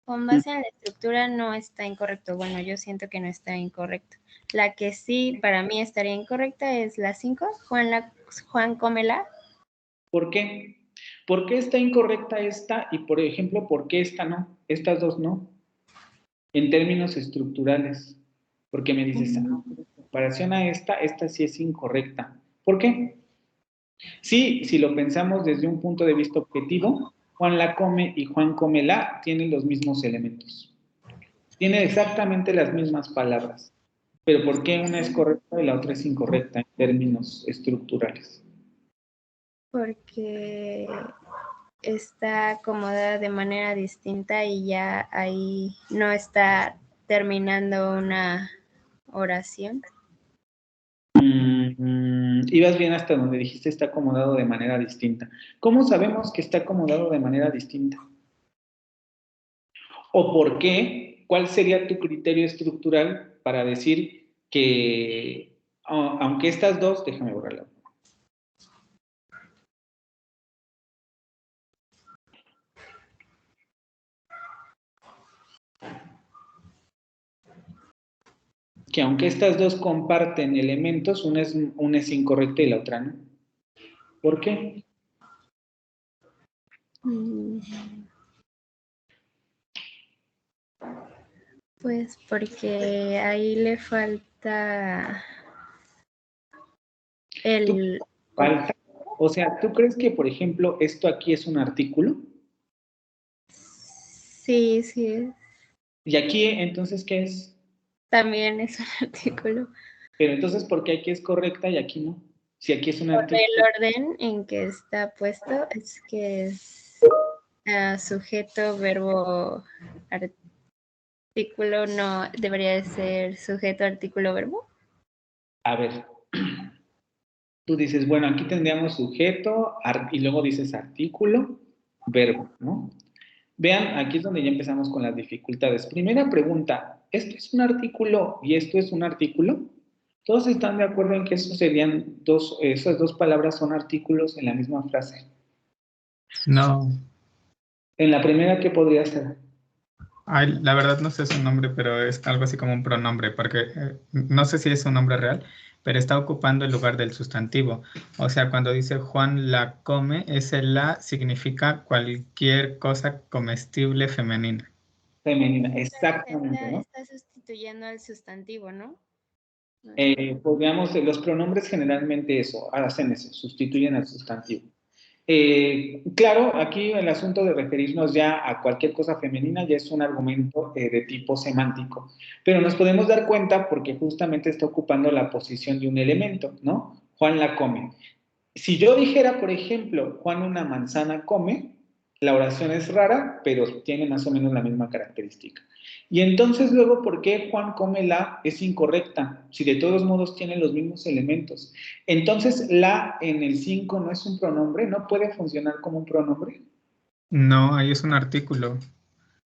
Con base en la estructura no está incorrecto. Bueno, yo siento que no está incorrecto. La que sí para mí estaría incorrecta es la 5. Juan cómela. ¿Por qué? ¿Por qué está incorrecta esta y, por ejemplo, por qué esta no? Estas dos no. En términos estructurales. Porque me dices, en comparación a esta sí es incorrecta. ¿Por qué? Sí, si lo pensamos desde un punto de vista objetivo, Juan la come y Juan come la tienen los mismos elementos. Tiene exactamente las mismas palabras. Pero ¿por qué una es correcta y la otra es incorrecta en términos estructurales? Porque está acomodada de manera distinta y ya ahí no está terminando una oración. Ibas bien hasta donde dijiste está acomodado de manera distinta. ¿Cómo sabemos que está acomodado de manera distinta? ¿O por qué? ¿Cuál sería tu criterio estructural para decir que, aunque estas dos, déjame borrarla? Que aunque estas dos comparten elementos, una es incorrecta y la otra no. ¿Por qué? Pues porque ahí le falta el... Falta. O sea, ¿tú crees que, por ejemplo, esto aquí es un artículo? Sí, sí. ¿Y aquí, entonces, qué es? También es un artículo. Pero entonces, ¿por qué aquí es correcta y aquí no? Si aquí es un Por artículo. el orden en que está puesto, es que es sujeto, verbo, artículo, no debería de ser sujeto, artículo, verbo. A ver, tú dices, bueno, aquí tendríamos sujeto y luego dices artículo, verbo, ¿no? Vean, aquí es donde ya empezamos con las dificultades. Primera pregunta, ¿esto es un artículo y esto es un artículo? ¿Todos están de acuerdo en que eso serían esas dos palabras son artículos en la misma frase? No. En la primera, ¿qué podría ser? Ay, la verdad no sé su nombre, pero es algo así como un pronombre, porque no sé si es un nombre real, pero está ocupando el lugar del sustantivo. O sea, cuando dice Juan la come, ese la significa cualquier cosa comestible femenina. Femenina, exactamente, ¿no? Está sustituyendo al sustantivo, ¿no? Podríamos, los pronombres generalmente hacen eso, sustituyen al sustantivo. Claro, aquí el asunto de referirnos ya a cualquier cosa femenina ya es un argumento de tipo semántico, pero nos podemos dar cuenta porque justamente está ocupando la posición de un elemento, ¿no? Juan la come. Si yo dijera, por ejemplo, Juan una manzana come, la oración es rara, pero tiene más o menos la misma característica. Y entonces luego, ¿por qué Juan come la es incorrecta? Si de todos modos tiene los mismos elementos. Entonces, la en el 5 no es un pronombre, no puede funcionar como un pronombre. No, ahí es un artículo.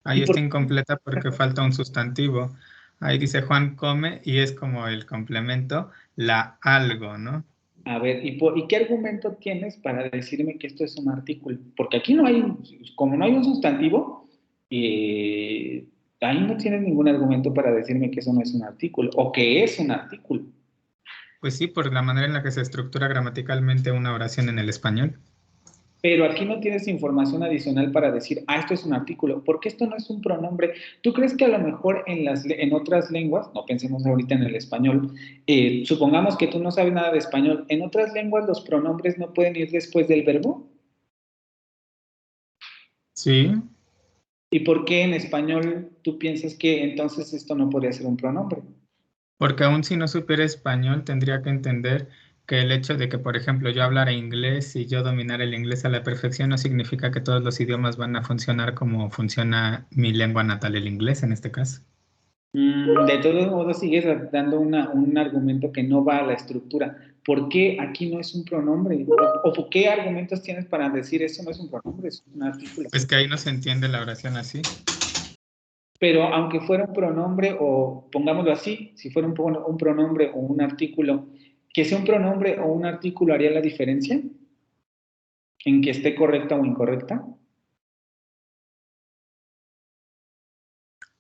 Ahí está incompleta porque falta un sustantivo. Ahí dice Juan come y es como el complemento, la algo, ¿no? A ver, ¿y qué argumento tienes para decirme que esto es un artículo? Porque aquí no hay, como no hay un sustantivo, ahí no tienes ningún argumento para decirme que eso no es un artículo, o que es un artículo. Pues sí, por la manera en la que se estructura gramaticalmente una oración en el español. Pero aquí no tienes información adicional para decir, esto es un artículo, porque esto no es un pronombre. ¿Tú crees que a lo mejor en otras lenguas, no pensemos ahorita en el español, supongamos que tú no sabes nada de español, en otras lenguas los pronombres no pueden ir después del verbo? Sí. ¿Y por qué en español tú piensas que entonces esto no podría ser un pronombre? Porque aún si no supiera español, tendría que entender que el hecho de que, por ejemplo, yo hablara inglés y yo dominara el inglés a la perfección no significa que todos los idiomas van a funcionar como funciona mi lengua natal, el inglés en este caso. De todos modos sigues dando un argumento que no va a la estructura. ¿Por qué aquí no es un pronombre? ¿O qué argumentos tienes para decir eso no es un pronombre, es un artículo? Pues que ahí no se entiende la oración así. Pero aunque fuera un pronombre, o pongámoslo así, si fuera un pronombre o un artículo, que sea un pronombre o un artículo haría la diferencia en que esté correcta o incorrecta.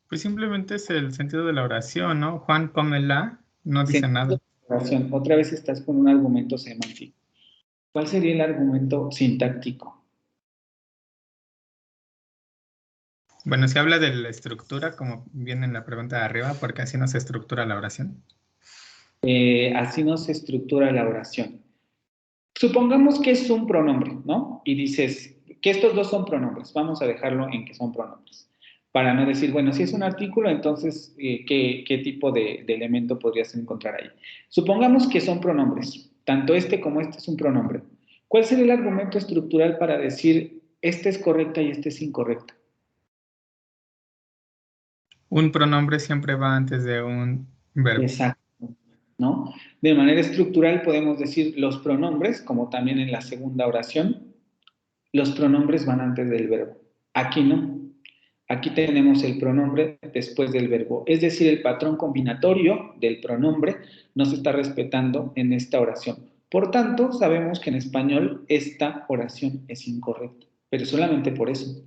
Pues simplemente es el sentido de la oración, ¿no? Juan come la, no dice Sentido nada. de la oración. Otra vez estás con un argumento semántico. ¿Cuál sería el argumento sintáctico? Bueno, se habla de la estructura, como viene en la pregunta de arriba, porque así no se estructura la oración. Así no se estructura la oración. Supongamos que es un pronombre, ¿no? Y dices que estos dos son pronombres. Vamos a dejarlo en que son pronombres. Para no decir, bueno, si es un artículo, entonces, ¿qué tipo de elemento podrías encontrar ahí? Supongamos que son pronombres. Tanto este como este es un pronombre. ¿Cuál sería el argumento estructural para decir, este es correcta y este es incorrecta? Un pronombre siempre va antes de un verbo. Exacto, ¿no? De manera estructural podemos decir los pronombres, como también en la segunda oración, los pronombres van antes del verbo. Aquí no. Aquí tenemos el pronombre después del verbo. Es decir, el patrón combinatorio del pronombre no se está respetando en esta oración. Por tanto, sabemos que en español esta oración es incorrecta, pero solamente por eso.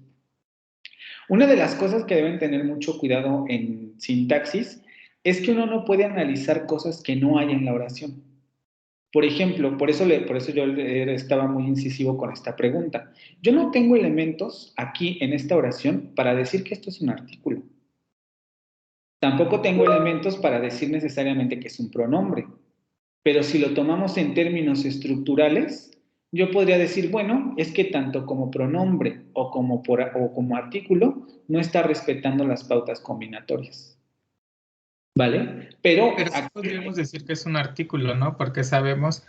Una de las cosas que deben tener mucho cuidado en sintaxis es que uno no puede analizar cosas que no hay en la oración. Por ejemplo, por eso yo estaba muy incisivo con esta pregunta. Yo no tengo elementos aquí en esta oración para decir que esto es un artículo. Tampoco tengo elementos para decir necesariamente que es un pronombre. Pero si lo tomamos en términos estructurales, yo podría decir, bueno, es que tanto como pronombre o como artículo no está respetando las pautas combinatorias. ¿Vale? Pero sí podríamos decir que es un artículo, ¿no? Porque sabemos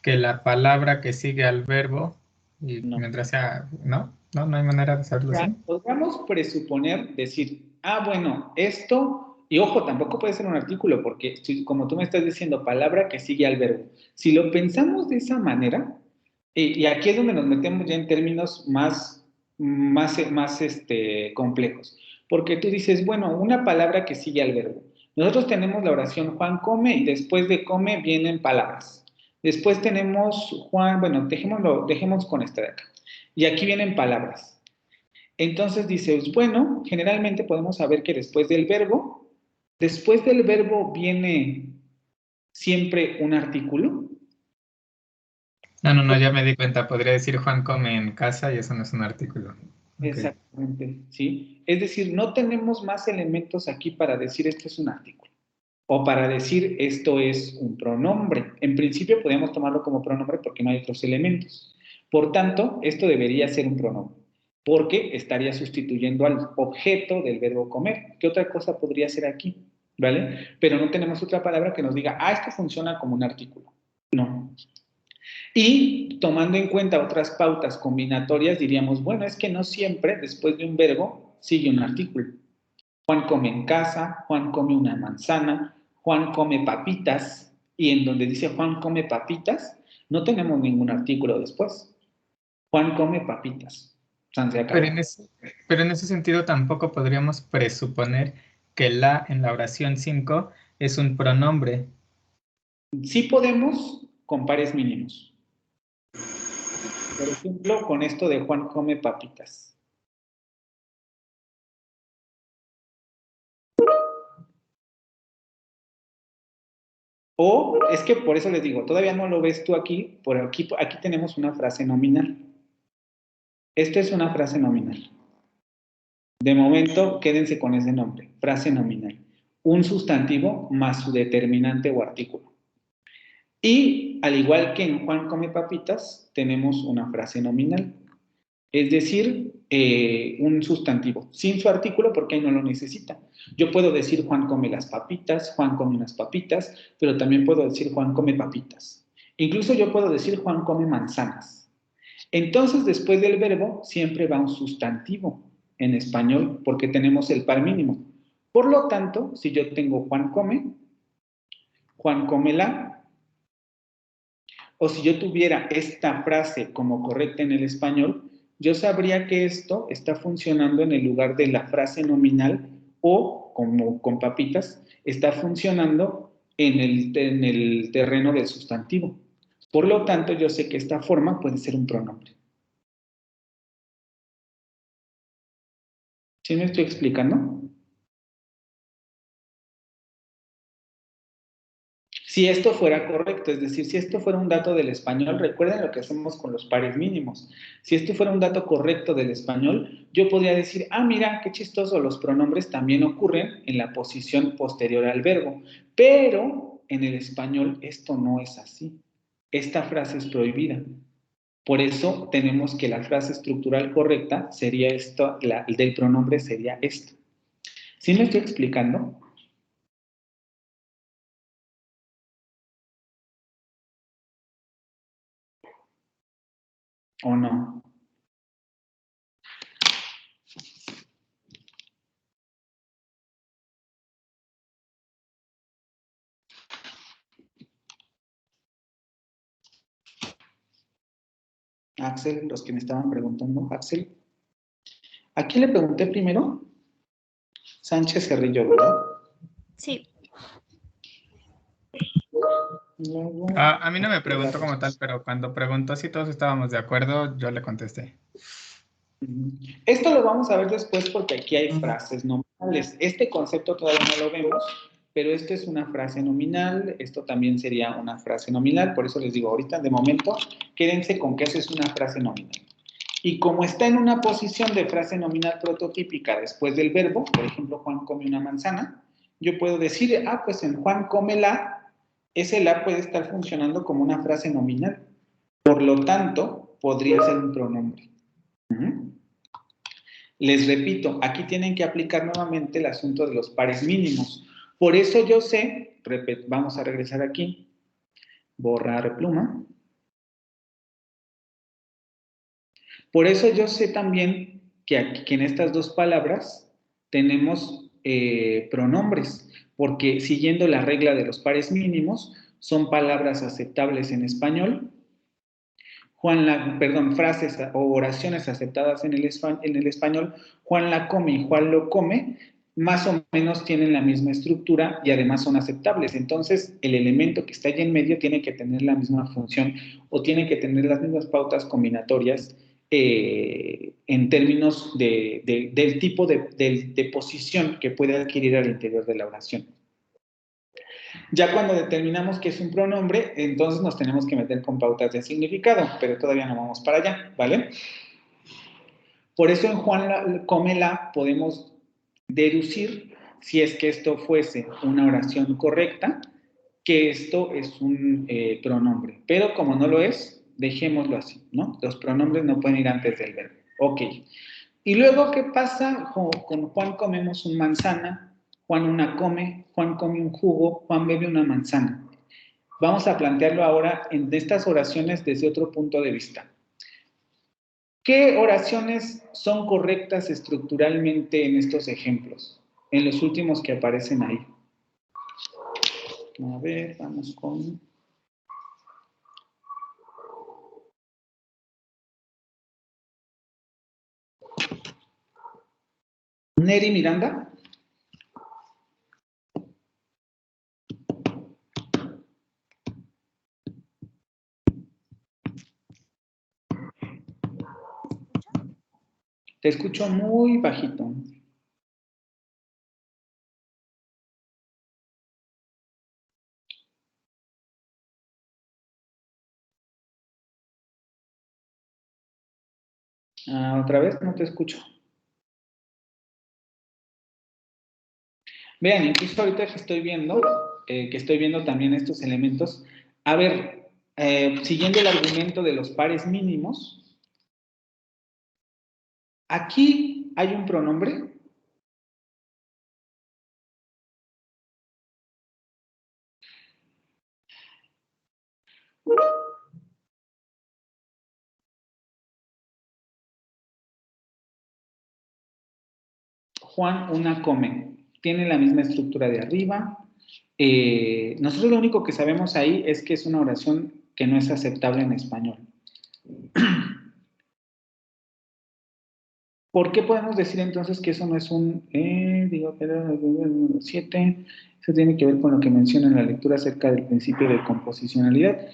que la palabra que sigue al verbo, y mientras sea, ¿no? No hay manera de hacerlo así. Podríamos presuponer, decir, bueno, esto, y ojo, tampoco puede ser un artículo, porque como tú me estás diciendo, palabra que sigue al verbo. Si lo pensamos de esa manera, y aquí es donde nos metemos ya en términos más complejos, porque tú dices, bueno, una palabra que sigue al verbo. Nosotros tenemos la oración Juan come y después de come vienen palabras. Después tenemos Juan, bueno, dejemos con esta de acá. Y aquí vienen palabras. Entonces dices, bueno, generalmente podemos saber que después del verbo viene siempre un artículo. No, ya me di cuenta. Podría decir Juan come en casa y eso no es un artículo. Okay. Exactamente, ¿sí? Es decir, no tenemos más elementos aquí para decir esto es un artículo o para decir esto es un pronombre. En principio podríamos tomarlo como pronombre porque no hay otros elementos. Por tanto, esto debería ser un pronombre porque estaría sustituyendo al objeto del verbo comer. ¿Qué otra cosa podría ser aquí? ¿Vale? Pero no tenemos otra palabra que nos diga, esto funciona como un artículo. No. Y tomando en cuenta otras pautas combinatorias, diríamos, bueno, es que no siempre después de un verbo sigue un artículo. Juan come en casa, Juan come una manzana, Juan come papitas, y en donde dice Juan come papitas, no tenemos ningún artículo después. Juan come papitas. Pero en ese sentido tampoco podríamos presuponer que la en la oración 5 es un pronombre. Sí podemos con pares mínimos. Por ejemplo, con esto de Juan come papitas. O es que por eso les digo, todavía no lo ves tú aquí, aquí tenemos una frase nominal. Esta es una frase nominal. De momento, quédense con ese nombre, frase nominal. Un sustantivo más su determinante o artículo. Y al igual que en Juan come papitas, tenemos una frase nominal. Es decir, un sustantivo, sin su artículo porque ahí no lo necesita. Yo puedo decir Juan come las papitas, Juan come unas papitas, pero también puedo decir Juan come papitas. Incluso yo puedo decir Juan come manzanas. Entonces, después del verbo, siempre va un sustantivo en español porque tenemos el par mínimo. Por lo tanto, si yo tengo Juan come la, o si yo tuviera esta frase como correcta en el español, yo sabría que esto está funcionando en el lugar de la frase nominal o, como con papitas, está funcionando en el terreno del sustantivo. Por lo tanto, yo sé que esta forma puede ser un pronombre. ¿Sí me estoy explicando? Si esto fuera correcto, es decir, si esto fuera un dato del español, recuerden lo que hacemos con los pares mínimos. Si esto fuera un dato correcto del español, yo podría decir, ah, mira, qué chistoso, los pronombres también ocurren en la posición posterior al verbo. Pero en el español esto no es así. Esta frase es prohibida. Por eso tenemos que la frase estructural correcta sería esto, el del pronombre sería esto. ¿Sí me estoy explicando? ¿O no? Axel, los que me estaban preguntando, Axel. ¿A quién le pregunté primero? Sánchez Cerrillo, ¿verdad? Sí. Luego, A mí no me preguntó como tal, pero cuando preguntó si todos estábamos de acuerdo, yo le contesté. esto lo vamos a ver después porque aquí hay frases nominales. Este concepto todavía no lo vemos, pero esto es una frase nominal, esto también sería una frase nominal, por eso les digo, ahorita de momento, quédense con que eso es una frase nominal. Y como está en una posición de frase nominal prototípica después del verbo, por ejemplo, Juan come una manzana, yo puedo decir, ah, pues en Juan come la, ese la puede estar funcionando como una frase nominal. Por lo tanto, podría ser un pronombre. Les repito, aquí tienen que aplicar nuevamente el asunto de los pares mínimos. Por eso yo sé, vamos a regresar aquí, borrar pluma. Por eso yo sé también que, aquí, que en estas dos palabras tenemos pronombres, porque siguiendo la regla de los pares mínimos, son palabras aceptables en español. Frases o oraciones aceptadas en el español, Juan la come y Juan lo come, más o menos tienen la misma estructura y además son aceptables. Entonces, el elemento que está allí en medio tiene que tener la misma función o tiene que tener las mismas pautas combinatorias en términos del tipo de posición que puede adquirir al interior de la oración. Ya cuando determinamos que es un pronombre, entonces nos tenemos que meter con pautas de significado, pero todavía no vamos para allá, ¿vale? Por eso en Juan come la podemos deducir, si es que esto fuese una oración correcta, que esto es un pronombre. Pero como no lo es, dejémoslo así, ¿no? Los pronombres no pueden ir antes del verbo. Ok. Y luego, ¿qué pasa? Con Juan comemos una manzana, Juan una come, Juan come un jugo, Juan bebe una manzana. Vamos a plantearlo ahora en estas oraciones desde otro punto de vista. ¿Qué oraciones son correctas estructuralmente en estos ejemplos? En los últimos que aparecen ahí. A ver, vamos con... Neri Miranda. Te escucho muy bajito. Otra vez, no te escucho. Vean, incluso ahorita que estoy viendo también estos elementos, a ver, siguiendo el argumento de los pares mínimos, aquí hay un pronombre. Juan una come. Tiene la misma estructura de arriba. Nosotros lo único que sabemos ahí es que es una oración que no es aceptable en español. ¿Por qué podemos decir entonces que eso no es un... 7, eso tiene que ver con lo que menciona en la lectura acerca del principio de composicionalidad.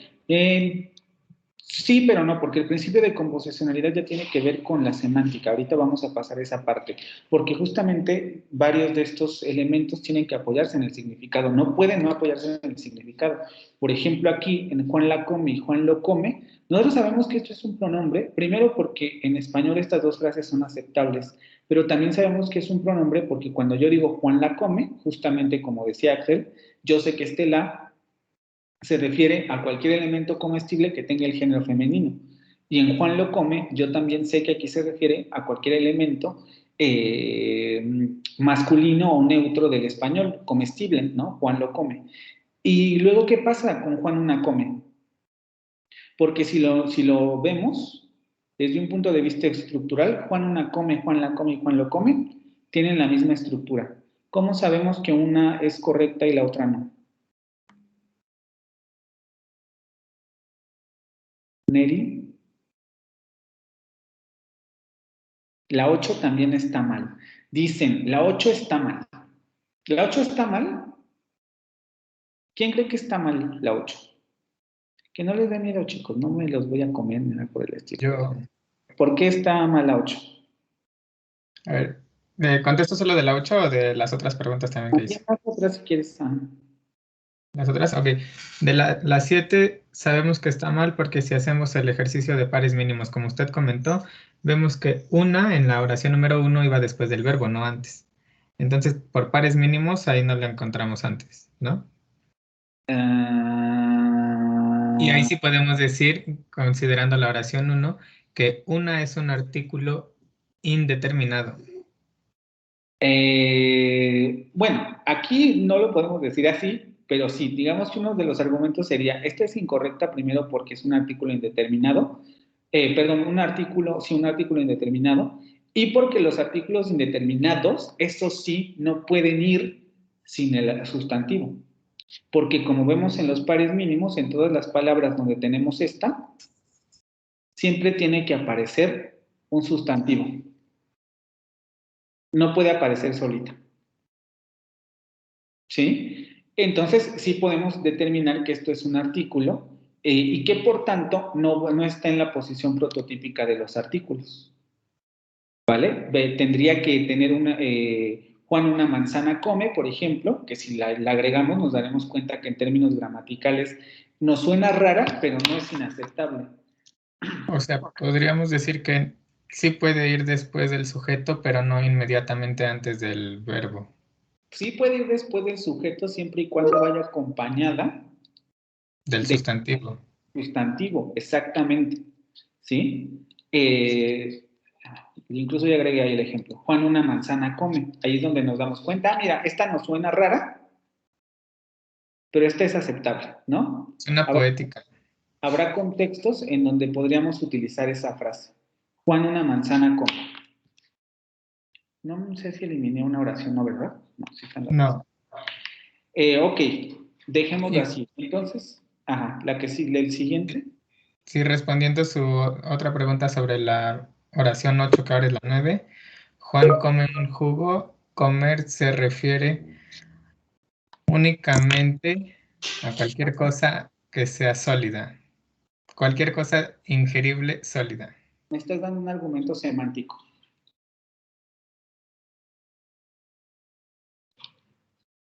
Sí, pero no, porque el principio de composicionalidad ya tiene que ver con la semántica. Ahorita vamos a pasar esa parte, porque justamente varios de estos elementos tienen que apoyarse en el significado. No pueden no apoyarse en el significado. Por ejemplo, aquí en Juan la come y Juan lo come, nosotros sabemos que esto es un pronombre, primero porque en español estas dos frases son aceptables, pero también sabemos que es un pronombre porque cuando yo digo Juan la come, justamente como decía Axel, yo sé que este la se refiere a cualquier elemento comestible que tenga el género femenino. Y en Juan lo come, yo también sé que aquí se refiere a cualquier elemento masculino o neutro del español, comestible, ¿no? Juan lo come. Y luego, ¿qué pasa con Juan una come? Porque si lo vemos desde un punto de vista estructural, Juan una come, Juan la come y Juan lo come, tienen la misma estructura. ¿Cómo sabemos que una es correcta y la otra no? Neri. La 8 también está mal. Dicen, la 8 está mal. ¿La 8 está mal? ¿Quién cree que está mal la 8? Que no les dé miedo, chicos, no me los voy a comer ni nada por el estilo. Yo, ¿Por qué está mal la 8? a ver, ¿contesto solo de la 8 o de las otras preguntas también que hice? Las otras si quieres. ¿Las otras? Ok. De la 7 sabemos que está mal porque si hacemos el ejercicio de pares mínimos, como usted comentó, vemos que una en la oración número 1 iba después del verbo, no antes. Entonces, por pares mínimos, ahí no lo encontramos antes, ¿no? Y ahí sí podemos decir, considerando la oración 1, que una es un artículo indeterminado. Bueno, aquí no lo podemos decir así, pero sí, digamos que uno de los argumentos sería, esta es incorrecta primero porque es un artículo indeterminado, perdón, un artículo indeterminado, y porque los artículos indeterminados, esos sí, no pueden ir sin el sustantivo. Porque como vemos en los pares mínimos, en todas las palabras donde tenemos esta, siempre tiene que aparecer un sustantivo. No puede aparecer solita. ¿Sí? Entonces, sí podemos determinar que esto es un artículo y que por tanto no está en la posición prototípica de los artículos. ¿Vale? Tendría que tener Juan una manzana come, por ejemplo, que si la agregamos nos daremos cuenta que en términos gramaticales nos suena rara, pero no es inaceptable. O sea, podríamos decir que sí puede ir después del sujeto, pero no inmediatamente antes del verbo. Sí puede ir después del sujeto siempre y cuando vaya acompañada del sustantivo. Sustantivo, exactamente. ¿Sí? Incluso ya agregué ahí el ejemplo. Juan una manzana come. Ahí es donde nos damos cuenta. Mira, esta nos suena rara, pero esta es aceptable, ¿no? Suena poética. Habrá contextos en donde podríamos utilizar esa frase. Juan una manzana come. No sé si eliminé una oración, ¿no, verdad? No, sí está en la no. Ok, dejémoslo así. Entonces, la que sigue, el siguiente. Sí, respondiendo su otra pregunta sobre la oración 8, que ahora es la 9. Juan come un jugo. Comer se refiere únicamente a cualquier cosa que sea sólida. Cualquier cosa ingerible sólida. Me estás dando un argumento semántico.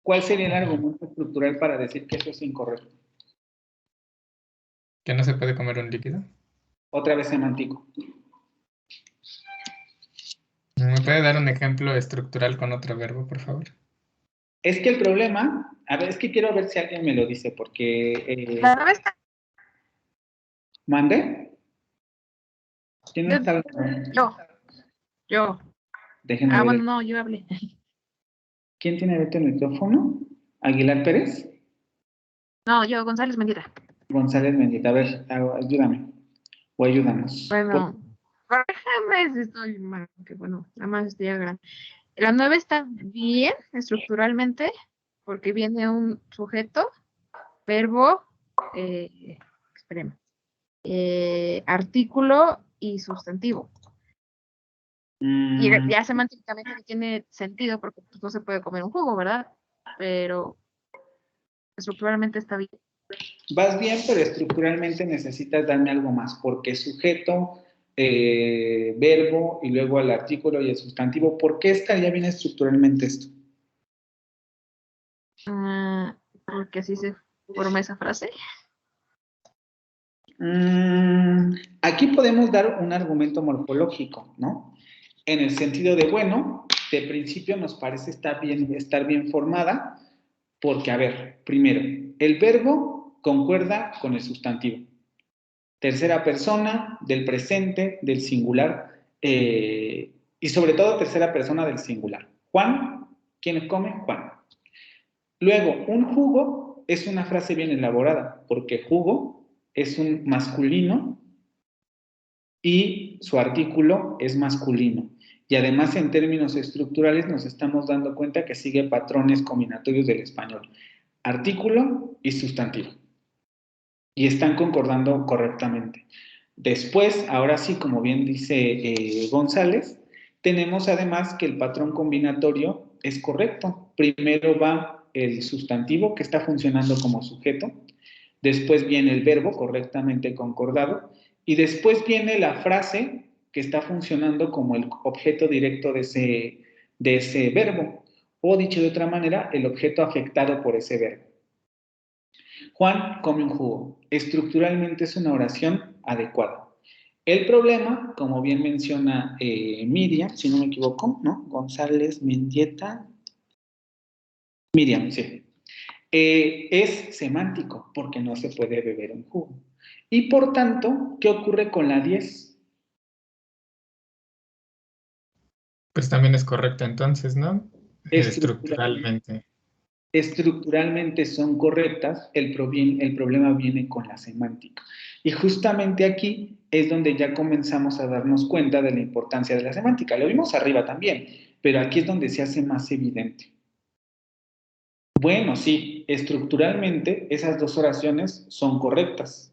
¿Cuál sería el argumento estructural para decir que eso es incorrecto? ¿Que no se puede comer un líquido? Otra vez semántico. ¿Me puede dar un ejemplo estructural con otro verbo, por favor? Es que el problema, a ver, es que quiero ver si alguien me lo dice, porque... ¿Mande? ¿Quién está hablando? Yo. Déjenme ver. Bueno, no, yo hablé. ¿Quién tiene abierto el micrófono? ¿Aguilar Pérez? No, yo, González Mendita. González Mendita, a ver, ayúdame. O ayúdanos. Bueno, déjame si estoy mal, que bueno, nada más estoy grande. La 9 está bien estructuralmente, porque viene un sujeto, verbo, artículo y sustantivo. Y ya semánticamente tiene sentido porque pues, no se puede comer un jugo, ¿verdad? Pero estructuralmente está bien. Vas bien, pero estructuralmente necesitas darme algo más, porque sujeto, verbo y luego el artículo y el sustantivo. ¿Por qué estaría bien estructuralmente esto? Porque así se forma esa frase. Aquí podemos dar un argumento morfológico, ¿no? En el sentido de, bueno, de principio nos parece estar bien formada, porque, a ver, primero, el verbo concuerda con el sustantivo. Tercera persona del presente, del singular, y sobre todo tercera persona del singular. Juan, ¿quién come? Juan. Luego, un jugo es una frase bien elaborada, porque jugo es un masculino y su artículo es masculino. Y además, en términos estructurales, nos estamos dando cuenta que sigue patrones combinatorios del español. Artículo y sustantivo. Y están concordando correctamente. Después, ahora sí, como bien dice González, tenemos además que el patrón combinatorio es correcto. Primero va el sustantivo que está funcionando como sujeto, después viene el verbo correctamente concordado y después viene la frase que está funcionando como el objeto directo de ese verbo, o dicho de otra manera, el objeto afectado por ese verbo. Juan come un jugo. Estructuralmente es una oración adecuada. El problema, como bien menciona Miriam, si no me equivoco, ¿no? González, Mendieta. Miriam, sí. Es semántico, porque no se puede beber un jugo. Y por tanto, ¿qué ocurre con la 10? Pues también es correcto entonces, ¿no? Estructuralmente. Estructuralmente son correctas, el problema viene con la semántica. Y justamente aquí es donde ya comenzamos a darnos cuenta de la importancia de la semántica. Lo vimos arriba también, pero aquí es donde se hace más evidente. Bueno, sí, estructuralmente esas dos oraciones son correctas.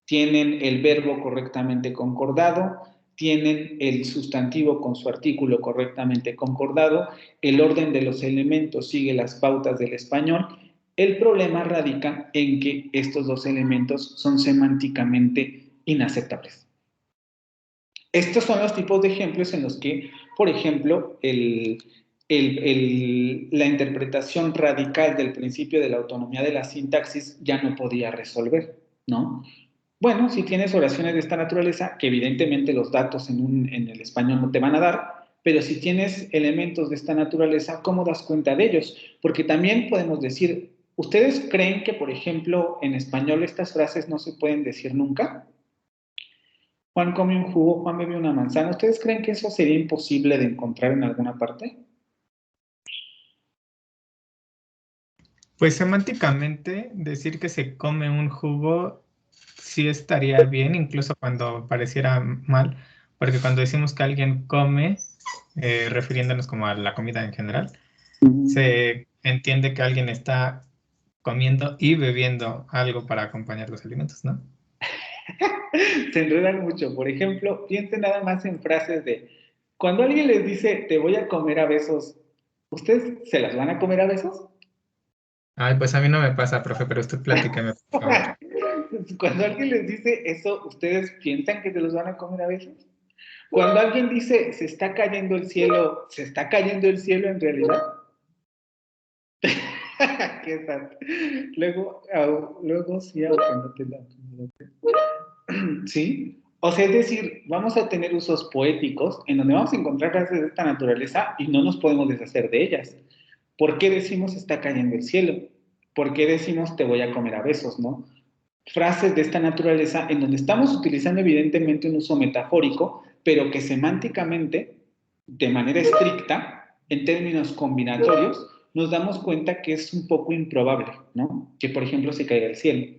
Tienen el verbo correctamente concordado, tienen el sustantivo con su artículo correctamente concordado, el orden de los elementos sigue las pautas del español. El problema radica en que estos dos elementos son semánticamente inaceptables. Estos son los tipos de ejemplos en los que, por ejemplo, la interpretación radical del principio de la autonomía de la sintaxis ya no podía resolver, ¿no? Bueno, si tienes oraciones de esta naturaleza, que evidentemente los datos en el español no te van a dar, pero si tienes elementos de esta naturaleza, ¿cómo das cuenta de ellos? Porque también podemos decir, ¿ustedes creen que, por ejemplo, en español estas frases no se pueden decir nunca? Juan come un jugo, Juan bebe una manzana. ¿Ustedes creen que eso sería imposible de encontrar en alguna parte? Pues semánticamente, decir que se come un jugo sí estaría bien, incluso cuando pareciera mal, porque cuando decimos que alguien come, refiriéndonos como a la comida en general, se entiende que alguien está comiendo y bebiendo algo para acompañar los alimentos, ¿no? Se enredan mucho. Por ejemplo, piensen nada más en frases de, cuando alguien les dice, te voy a comer a besos, ¿ustedes se las van a comer a besos? Ay, pues a mí no me pasa, profe, pero usted platíqueme, por favor. Cuando alguien les dice eso, ¿ustedes piensan que se los van a comer a besos? Cuando alguien dice, se está cayendo el cielo, ¿se está cayendo el cielo en realidad? ¿Qué tal? Luego sí, cuando te la... ¿Sí? O sea, es decir, vamos a tener usos poéticos en donde vamos a encontrar frases de esta naturaleza y no nos podemos deshacer de ellas. ¿Por qué decimos está cayendo el cielo? ¿Por qué decimos te voy a comer a besos, no? Frases de esta naturaleza en donde estamos utilizando evidentemente un uso metafórico, pero que semánticamente, de manera estricta, en términos combinatorios, nos damos cuenta que es un poco improbable, ¿no? Que, por ejemplo, se caiga el cielo.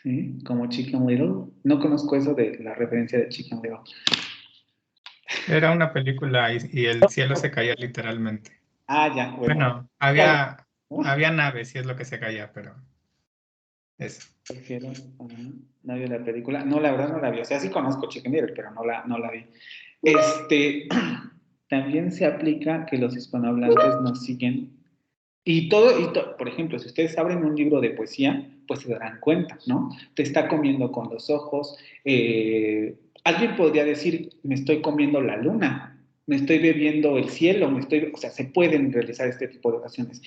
¿Sí? Como Chicken Little. No conozco eso de la referencia de Chicken Little. Era una película y el cielo se caía literalmente. Ah, ya. Bueno, había naves, si es lo que se caía, pero eso. Prefiero, no vi la película. No, la verdad no la vi. O sea, sí conozco Chicken Little, pero no la vi. También se aplica que los hispanohablantes nos siguen Por ejemplo, si ustedes abren un libro de poesía, pues se darán cuenta, ¿no? Te está comiendo con los ojos. Alguien podría decir, me estoy comiendo la luna, me estoy bebiendo el cielo, o sea, se pueden realizar este tipo de oraciones.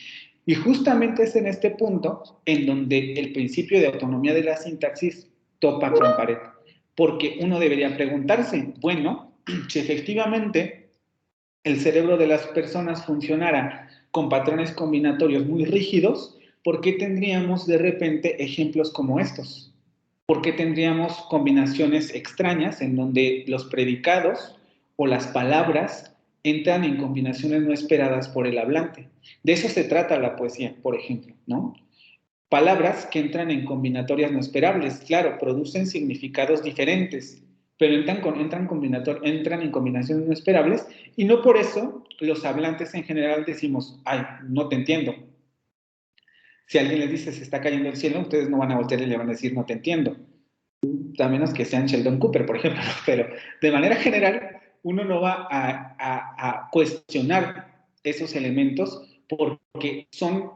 Y justamente es en este punto en donde el principio de autonomía de la sintaxis topa con pared. Porque uno debería preguntarse, bueno, si efectivamente el cerebro de las personas funcionara con patrones combinatorios muy rígidos, ¿por qué tendríamos de repente ejemplos como estos? ¿Por qué tendríamos combinaciones extrañas en donde los predicados o las palabras entran en combinaciones no esperadas por el hablante? De eso se trata la poesía, por ejemplo, ¿no? Palabras que entran en combinatorias no esperables, claro, producen significados diferentes, pero entran en combinaciones no esperables y no por eso los hablantes en general decimos, ay, no te entiendo. Si alguien les dice se está cayendo el cielo, ustedes no van a voltear y le van a decir no te entiendo. A menos que sean Sheldon Cooper, por ejemplo, pero de manera general uno no va a cuestionar esos elementos porque son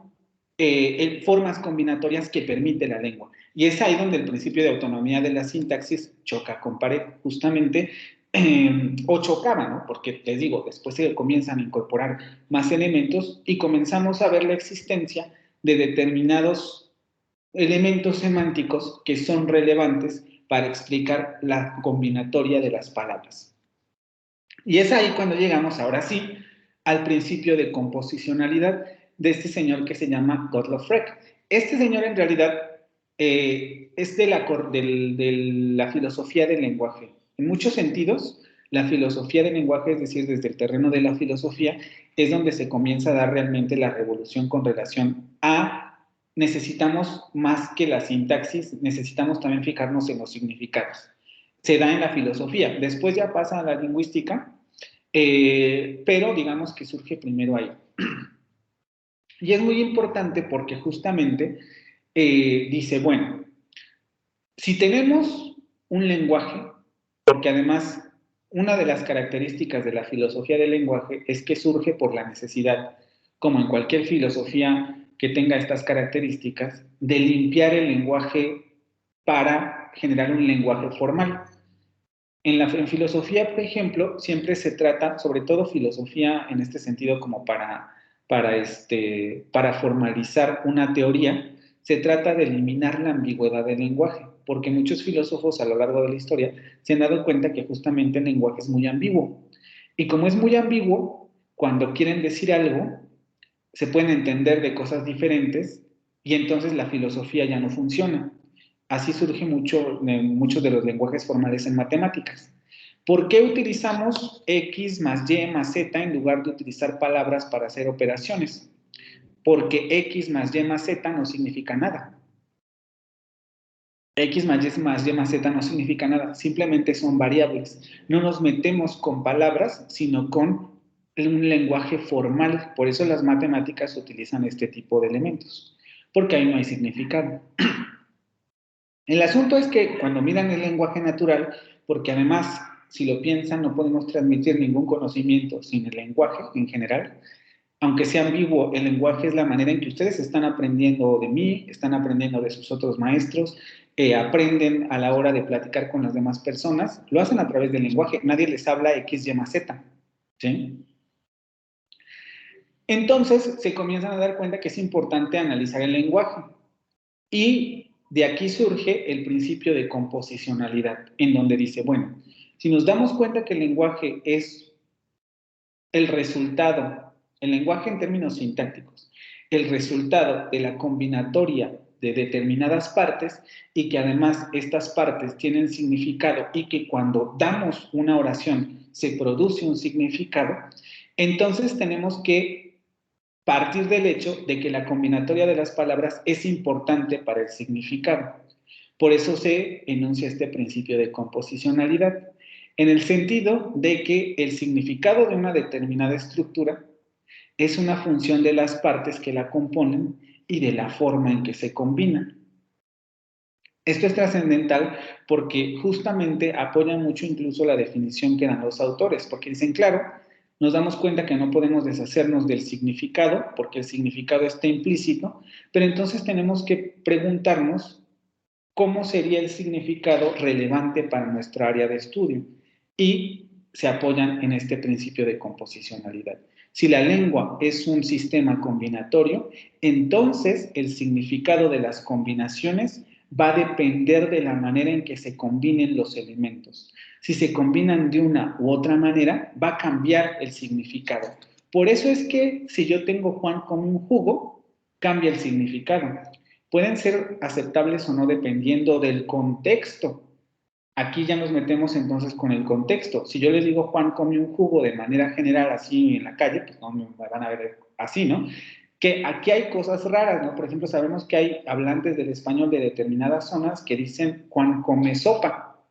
formas combinatorias que permite la lengua. Y es ahí donde el principio de autonomía de la sintaxis choca con pared, justamente, o chocaba, ¿no? Porque les digo, después se comienzan a incorporar más elementos y comenzamos a ver la existencia de determinados elementos semánticos que son relevantes para explicar la combinatoria de las palabras. Y es ahí cuando llegamos, ahora sí, al principio de composicionalidad de este señor que se llama Gottlob Frege. Este señor en realidad es de la filosofía del lenguaje. En muchos sentidos, la filosofía del lenguaje, es decir, desde el terreno de la filosofía, es donde se comienza a dar realmente la revolución con relación a necesitamos más que la sintaxis, necesitamos también fijarnos en los significados. Se da en la filosofía, después ya pasa a la lingüística, pero digamos que surge primero ahí. Y es muy importante porque justamente dice, bueno, si tenemos un lenguaje, porque además una de las características de la filosofía del lenguaje es que surge por la necesidad, como en cualquier filosofía que tenga estas características, de limpiar el lenguaje para generar un lenguaje formal. En filosofía, por ejemplo, siempre se trata, sobre todo filosofía en este sentido como para formalizar una teoría, se trata de eliminar la ambigüedad del lenguaje, porque muchos filósofos a lo largo de la historia se han dado cuenta que justamente el lenguaje es muy ambiguo. Y como es muy ambiguo, cuando quieren decir algo, se pueden entender de cosas diferentes y entonces la filosofía ya no funciona. Así surge muchos de los lenguajes formales en matemáticas. ¿Por qué utilizamos X más Y más Z en lugar de utilizar palabras para hacer operaciones? Porque X más Y más Z no significa nada. X más Y más Y más Z no significa nada, simplemente son variables. No nos metemos con palabras, sino con un lenguaje formal. Por eso las matemáticas utilizan este tipo de elementos, porque ahí no hay significado. El asunto es que cuando miran el lenguaje natural, porque además, si lo piensan, no podemos transmitir ningún conocimiento sin el lenguaje en general. Aunque sea ambiguo, el lenguaje es la manera en que ustedes están aprendiendo de mí, están aprendiendo de sus otros maestros, aprenden a la hora de platicar con las demás personas, lo hacen a través del lenguaje. Nadie les habla X, Y más Z, ¿sí? Entonces, se comienzan a dar cuenta que es importante analizar el lenguaje. Y de aquí surge el principio de composicionalidad, en donde dice, bueno, si nos damos cuenta que el lenguaje es el resultado, el lenguaje en términos sintácticos, el resultado de la combinatoria de determinadas partes y que además estas partes tienen significado y que cuando damos una oración se produce un significado, entonces tenemos que partir del hecho de que la combinatoria de las palabras es importante para el significado. Por eso se enuncia este principio de composicionalidad, en el sentido de que el significado de una determinada estructura es una función de las partes que la componen y de la forma en que se combinan. Esto es trascendental porque justamente apoya mucho incluso la definición que dan los autores, porque dicen, claro, Nos damos cuenta que no podemos deshacernos del significado, porque el significado está implícito, pero entonces tenemos que preguntarnos cómo sería el significado relevante para nuestra área de estudio. Y se apoyan en este principio de composicionalidad. Si la lengua es un sistema combinatorio, entonces el significado de las combinaciones va a depender de la manera en que se combinen los elementos. Si se combinan de una u otra manera, va a cambiar el significado. Por eso es que si yo tengo Juan como un jugo, cambia el significado. Pueden ser aceptables o no dependiendo del contexto. Aquí ya nos metemos entonces con el contexto. Si yo les digo Juan come un jugo de manera general así en la calle, pues no me van a ver así, ¿no? Que aquí hay cosas raras, ¿no? Por ejemplo, sabemos que hay hablantes del español de determinadas zonas que dicen Juan come sopa.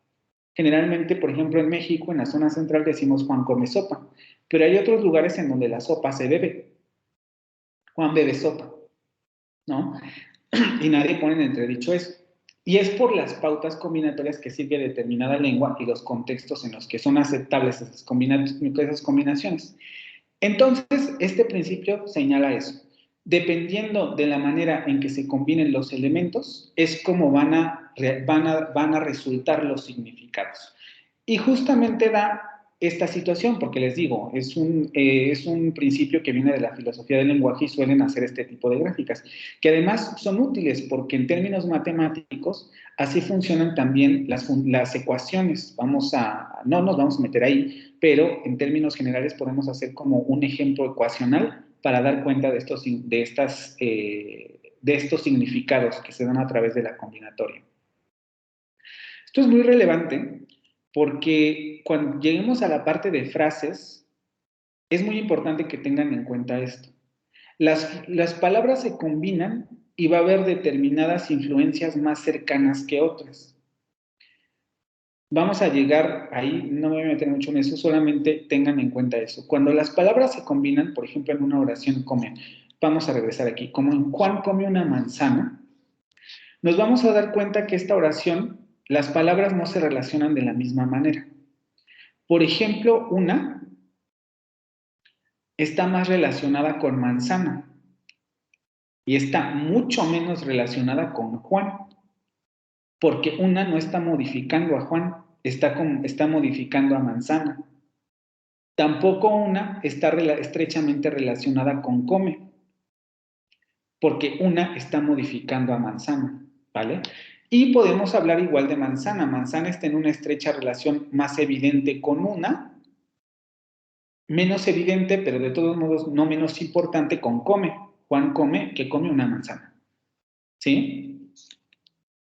Generalmente, por ejemplo, en México, en la zona central decimos Juan come sopa, pero hay otros lugares en donde la sopa se bebe. Juan bebe sopa, ¿no? Y nadie pone en entredicho eso. Y es por las pautas combinatorias que sigue determinada lengua y los contextos en los que son aceptables esas combinaciones. Entonces, este principio señala eso. Dependiendo de la manera en que se combinen los elementos, es como van a resultar los significados. Y justamente da esta situación, porque les digo, es un principio que viene de la filosofía del lenguaje y suelen hacer este tipo de gráficas, que además son útiles porque en términos matemáticos así funcionan también las ecuaciones. No nos vamos a meter ahí, pero en términos generales podemos hacer como un ejemplo ecuacional para dar cuenta de estos significados que se dan a través de la combinatoria. Esto es muy relevante porque cuando lleguemos a la parte de frases, es muy importante que tengan en cuenta esto. Las palabras se combinan y va a haber determinadas influencias más cercanas que otras. Vamos a llegar ahí, no me voy a meter mucho en eso, solamente tengan en cuenta eso. Cuando las palabras se combinan, por ejemplo, en una oración comen, vamos a regresar aquí, como en Juan come una manzana, nos vamos a dar cuenta que esta oración, las palabras no se relacionan de la misma manera. Por ejemplo, una está más relacionada con manzana y está mucho menos relacionada con Juan, porque una no está modificando a Juan, está modificando a manzana. Tampoco una está estrechamente relacionada con come, porque una está modificando a manzana, ¿vale? Y podemos hablar igual de manzana. Manzana está en una estrecha relación más evidente con una, menos evidente, pero de todos modos no menos importante con come. Juan come, que come una manzana. ¿Sí?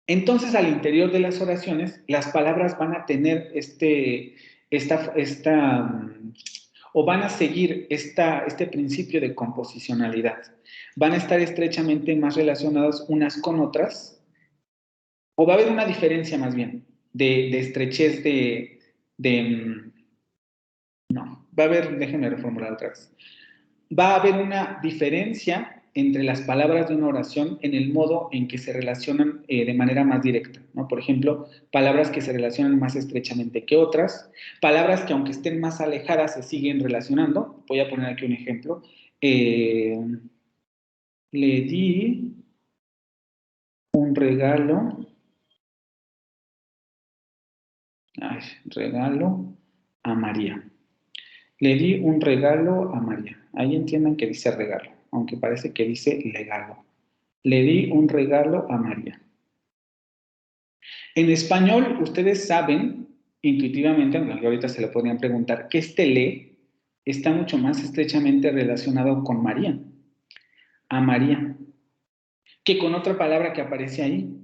Entonces, al interior de las oraciones, las palabras van a tener o van a seguir este principio de composicionalidad. Van a estar estrechamente más relacionadas unas con otras, o va a haber una diferencia más bien de estrechez no, va a haber, déjenme reformular otra vez. Va a haber una diferencia entre las palabras de una oración en el modo en que se relacionan de manera más directa, ¿no? Por ejemplo, palabras que se relacionan más estrechamente que otras, palabras que aunque estén más alejadas se siguen relacionando. Voy a poner aquí un ejemplo. Le di un regalo. Regalo a María. Le di un regalo a María. Ahí entiendan que dice regalo, aunque parece que dice legalo. Le di un regalo a María. En español, ustedes saben intuitivamente, aunque ahorita se lo podrían preguntar, que este le está mucho más estrechamente relacionado con María, a María, que con otra palabra que aparece ahí.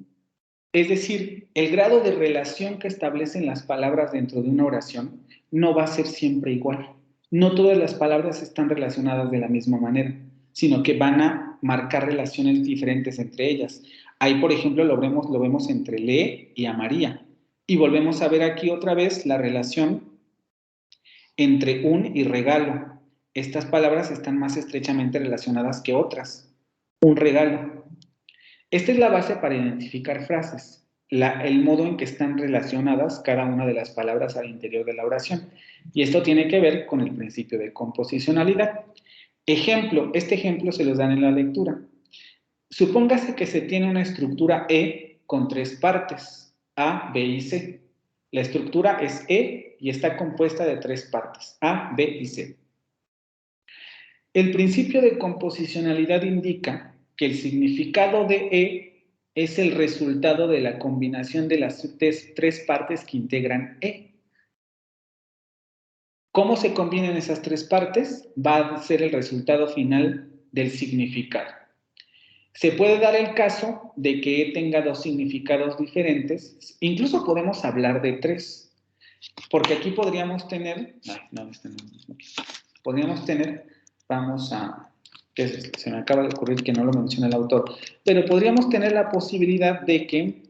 Es decir, el grado de relación que establecen las palabras dentro de una oración no va a ser siempre igual. No todas las palabras están relacionadas de la misma manera, sino que van a marcar relaciones diferentes entre ellas. Ahí, por ejemplo, lo vemos entre le y a María. Y volvemos a ver aquí otra vez la relación entre un y regalo. Estas palabras están más estrechamente relacionadas que otras. Un regalo. Esta es la base para identificar frases. el modo en que están relacionadas cada una de las palabras al interior de la oración. Y esto tiene que ver con el principio de composicionalidad. Ejemplo, este ejemplo se los dan en la lectura. Supóngase que se tiene una estructura E con 3 partes, A, B y C. La estructura es E y está compuesta de 3 partes, A, B y C. El principio de composicionalidad indica que el significado de E es el resultado de la combinación de las 3 partes que integran E. ¿Cómo se combinan esas 3 partes? Va a ser el resultado final del significado. Se puede dar el caso de que E tenga 2 significados diferentes, incluso podemos hablar de 3, porque aquí podríamos tener, podríamos tener, vamos a, se me acaba de ocurrir que no lo menciona el autor, pero podríamos tener la posibilidad de que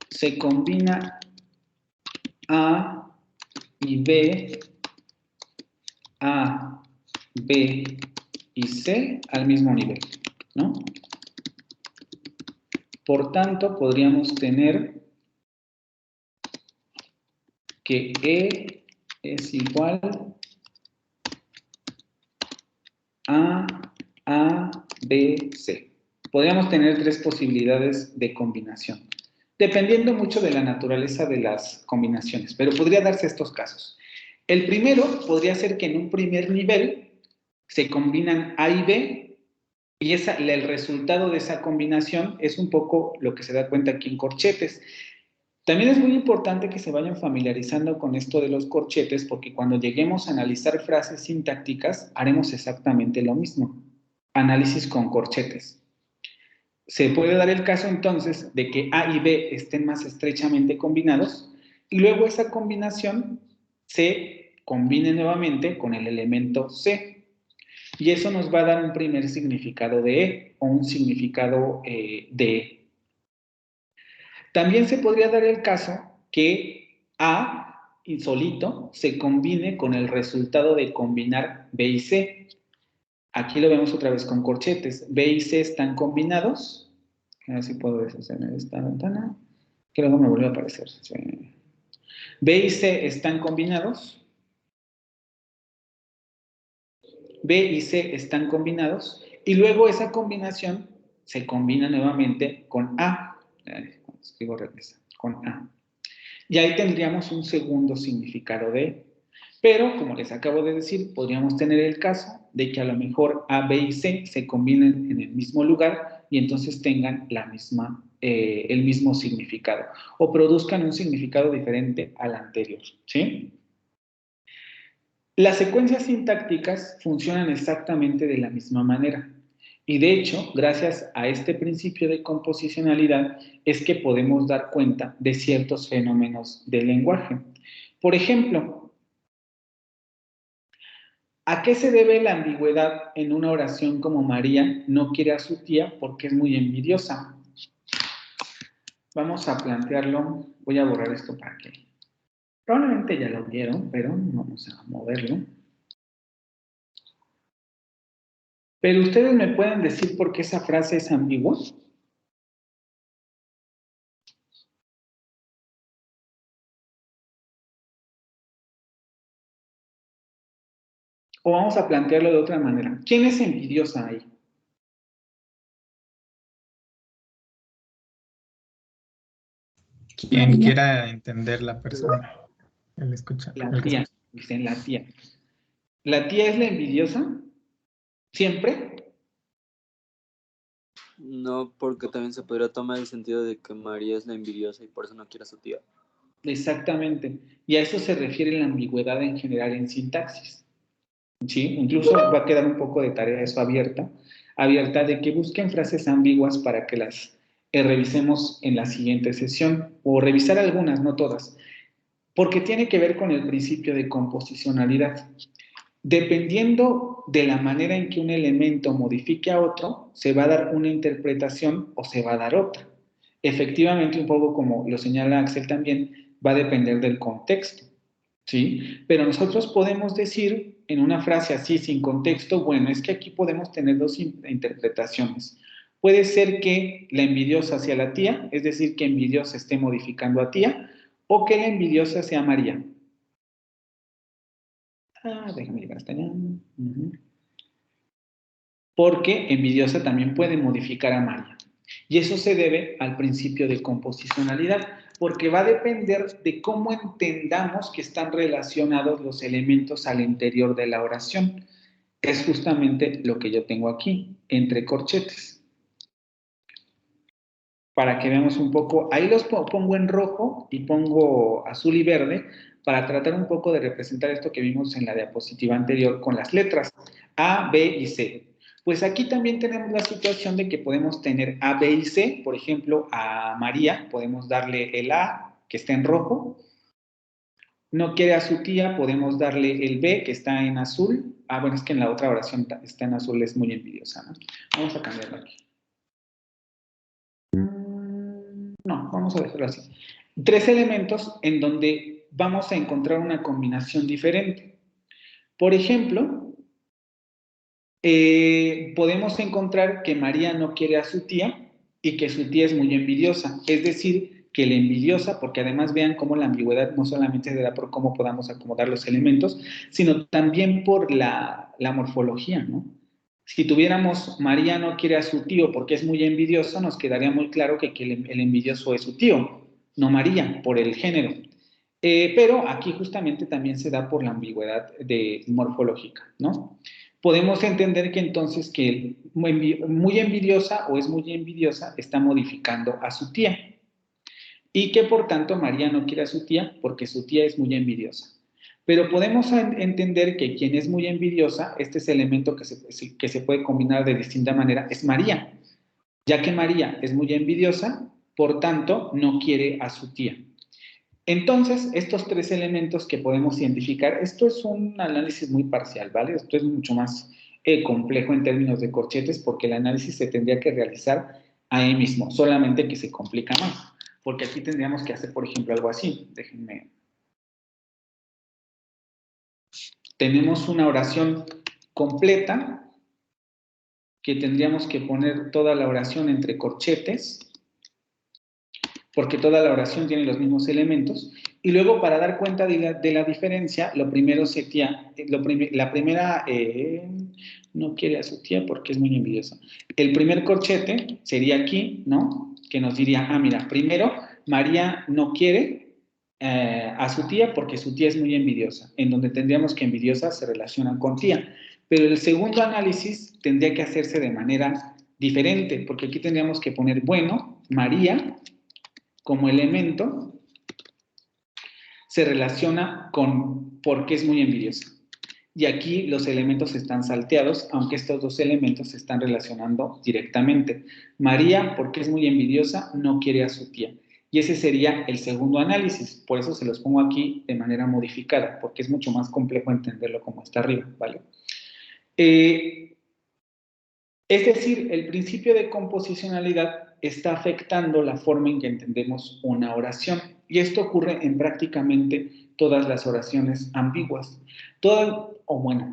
se combina A y B, A, B y C al mismo nivel, ¿no? Por tanto, podríamos tener que E es igual a B, C. Podríamos tener 3 posibilidades de combinación, dependiendo mucho de la naturaleza de las combinaciones, pero podría darse estos casos. El primero podría ser que en un primer nivel se combinan A y B, y el resultado de esa combinación es un poco lo que se da cuenta aquí en corchetes. También es muy importante que se vayan familiarizando con esto de los corchetes, porque cuando lleguemos a analizar frases sintácticas, haremos exactamente lo mismo. Análisis con corchetes. Se puede dar el caso entonces de que A y B estén más estrechamente combinados, y luego esa combinación se combine nuevamente con el elemento C. Y eso nos va a dar un primer significado de E o un significado de E. También se podría dar el caso que A y solito se combine con el resultado de combinar B y C. Aquí lo vemos otra vez con corchetes. B y C están combinados. A ver si puedo deshacer esta ventana, que luego me volvió a aparecer. Sí. B y C están combinados. B y C están combinados, y luego esa combinación se combina nuevamente con A. Escribo regresa, con A. Y ahí tendríamos un segundo significado de E. Pero, como les acabo de decir, podríamos tener el caso de que a lo mejor A, B y C se combinen en el mismo lugar y entonces tengan el mismo significado, o produzcan un significado diferente al anterior, ¿sí? Las secuencias sintácticas funcionan exactamente de la misma manera. Y de hecho, gracias a este principio de composicionalidad, es que podemos dar cuenta de ciertos fenómenos del lenguaje. Por ejemplo, ¿a qué se debe la ambigüedad en una oración como María no quiere a su tía porque es muy envidiosa? Vamos a plantearlo. Voy a borrar esto para que... Probablemente ya lo vieron, pero vamos a moverlo. Pero ustedes me pueden decir por qué esa frase es ambigua. O vamos a plantearlo de otra manera. ¿Quién es envidiosa ahí? Quien quiera entender la persona. El escucha. La tía, dicen la tía. ¿La tía es la envidiosa? ¿Siempre? No, porque también se podría tomar el sentido de que María es la envidiosa y por eso no quiere a su tía. Exactamente. Y a eso se refiere la ambigüedad en general en sintaxis. ¿Sí? Incluso va a quedar un poco de tarea eso abierta de que busquen frases ambiguas para que las revisemos en la siguiente sesión, o revisar algunas, no todas, porque tiene que ver con el principio de composicionalidad. Dependiendo de la manera en que un elemento modifique a otro, se va a dar una interpretación o se va a dar otra. Efectivamente, un poco como lo señala Axel también, va a depender del contexto, ¿sí? Pero nosotros podemos decir en una frase así, sin contexto, bueno, es que aquí podemos tener 2 interpretaciones. Puede ser que la envidiosa sea la tía, es decir, que envidiosa esté modificando a tía, o que la envidiosa sea María. Déjame llegar hasta allá. Porque envidiosa también puede modificar a María. Y eso se debe al principio de composicionalidad, porque va a depender de cómo entendamos que están relacionados los elementos al interior de la oración. Es justamente lo que yo tengo aquí, entre corchetes. Para que veamos un poco, ahí los pongo en rojo y pongo azul y verde, para tratar un poco de representar esto que vimos en la diapositiva anterior con las letras A, B y C. Pues aquí también tenemos la situación de que podemos tener A, B y C. Por ejemplo, a María podemos darle el A, que está en rojo. No quiere a su tía, podemos darle el B, que está en azul. Bueno, es que en la otra oración está en azul, es muy envidiosa, ¿no? Vamos a cambiarlo aquí. No, vamos a dejarlo así. 3 elementos en donde vamos a encontrar una combinación diferente. Por ejemplo, podemos encontrar que María no quiere a su tía y que su tía es muy envidiosa. Es decir, que la envidiosa, porque además vean cómo la ambigüedad no solamente se da por cómo podamos acomodar los elementos, sino también por la morfología, ¿no? Si tuviéramos María no quiere a su tío porque es muy envidioso, nos quedaría muy claro que el envidioso es su tío, no María, por el género. Pero aquí justamente también se da por la ambigüedad morfológica, ¿no? Podemos entender que entonces que muy envidiosa o es muy envidiosa está modificando a su tía. Y que por tanto María no quiere a su tía porque su tía es muy envidiosa. Pero podemos entender que quien es muy envidiosa, este es el elemento que se puede combinar de distinta manera, es María. Ya que María es muy envidiosa, por tanto no quiere a su tía. Entonces, estos 3 elementos que podemos identificar, esto es un análisis muy parcial, ¿vale? Esto es mucho más complejo en términos de corchetes porque el análisis se tendría que realizar ahí mismo, solamente que se complica más. Porque aquí tendríamos que hacer, por ejemplo, algo así. Déjenme. Tenemos una oración completa que tendríamos que poner toda la oración entre corchetes, porque toda la oración tiene los mismos elementos. Y luego, para dar cuenta de la diferencia, lo primero sería, la primera, no quiere a su tía porque es muy envidiosa. El primer corchete sería aquí, ¿no? Que nos diría, mira, primero, María no quiere a su tía porque su tía es muy envidiosa, en donde tendríamos que envidiosas se relacionan con tía. Pero el segundo análisis tendría que hacerse de manera diferente, porque aquí tendríamos que poner, bueno, María como elemento se relaciona con por qué es muy envidiosa. Y aquí los elementos están salteados, aunque estos 2 elementos se están relacionando directamente. María, porque es muy envidiosa, no quiere a su tía. Y ese sería el segundo análisis. Por eso se los pongo aquí de manera modificada, porque es mucho más complejo entenderlo como está arriba, ¿vale? Es decir, el principio de composicionalidad está afectando la forma en que entendemos una oración. Y esto ocurre en prácticamente todas las oraciones ambiguas.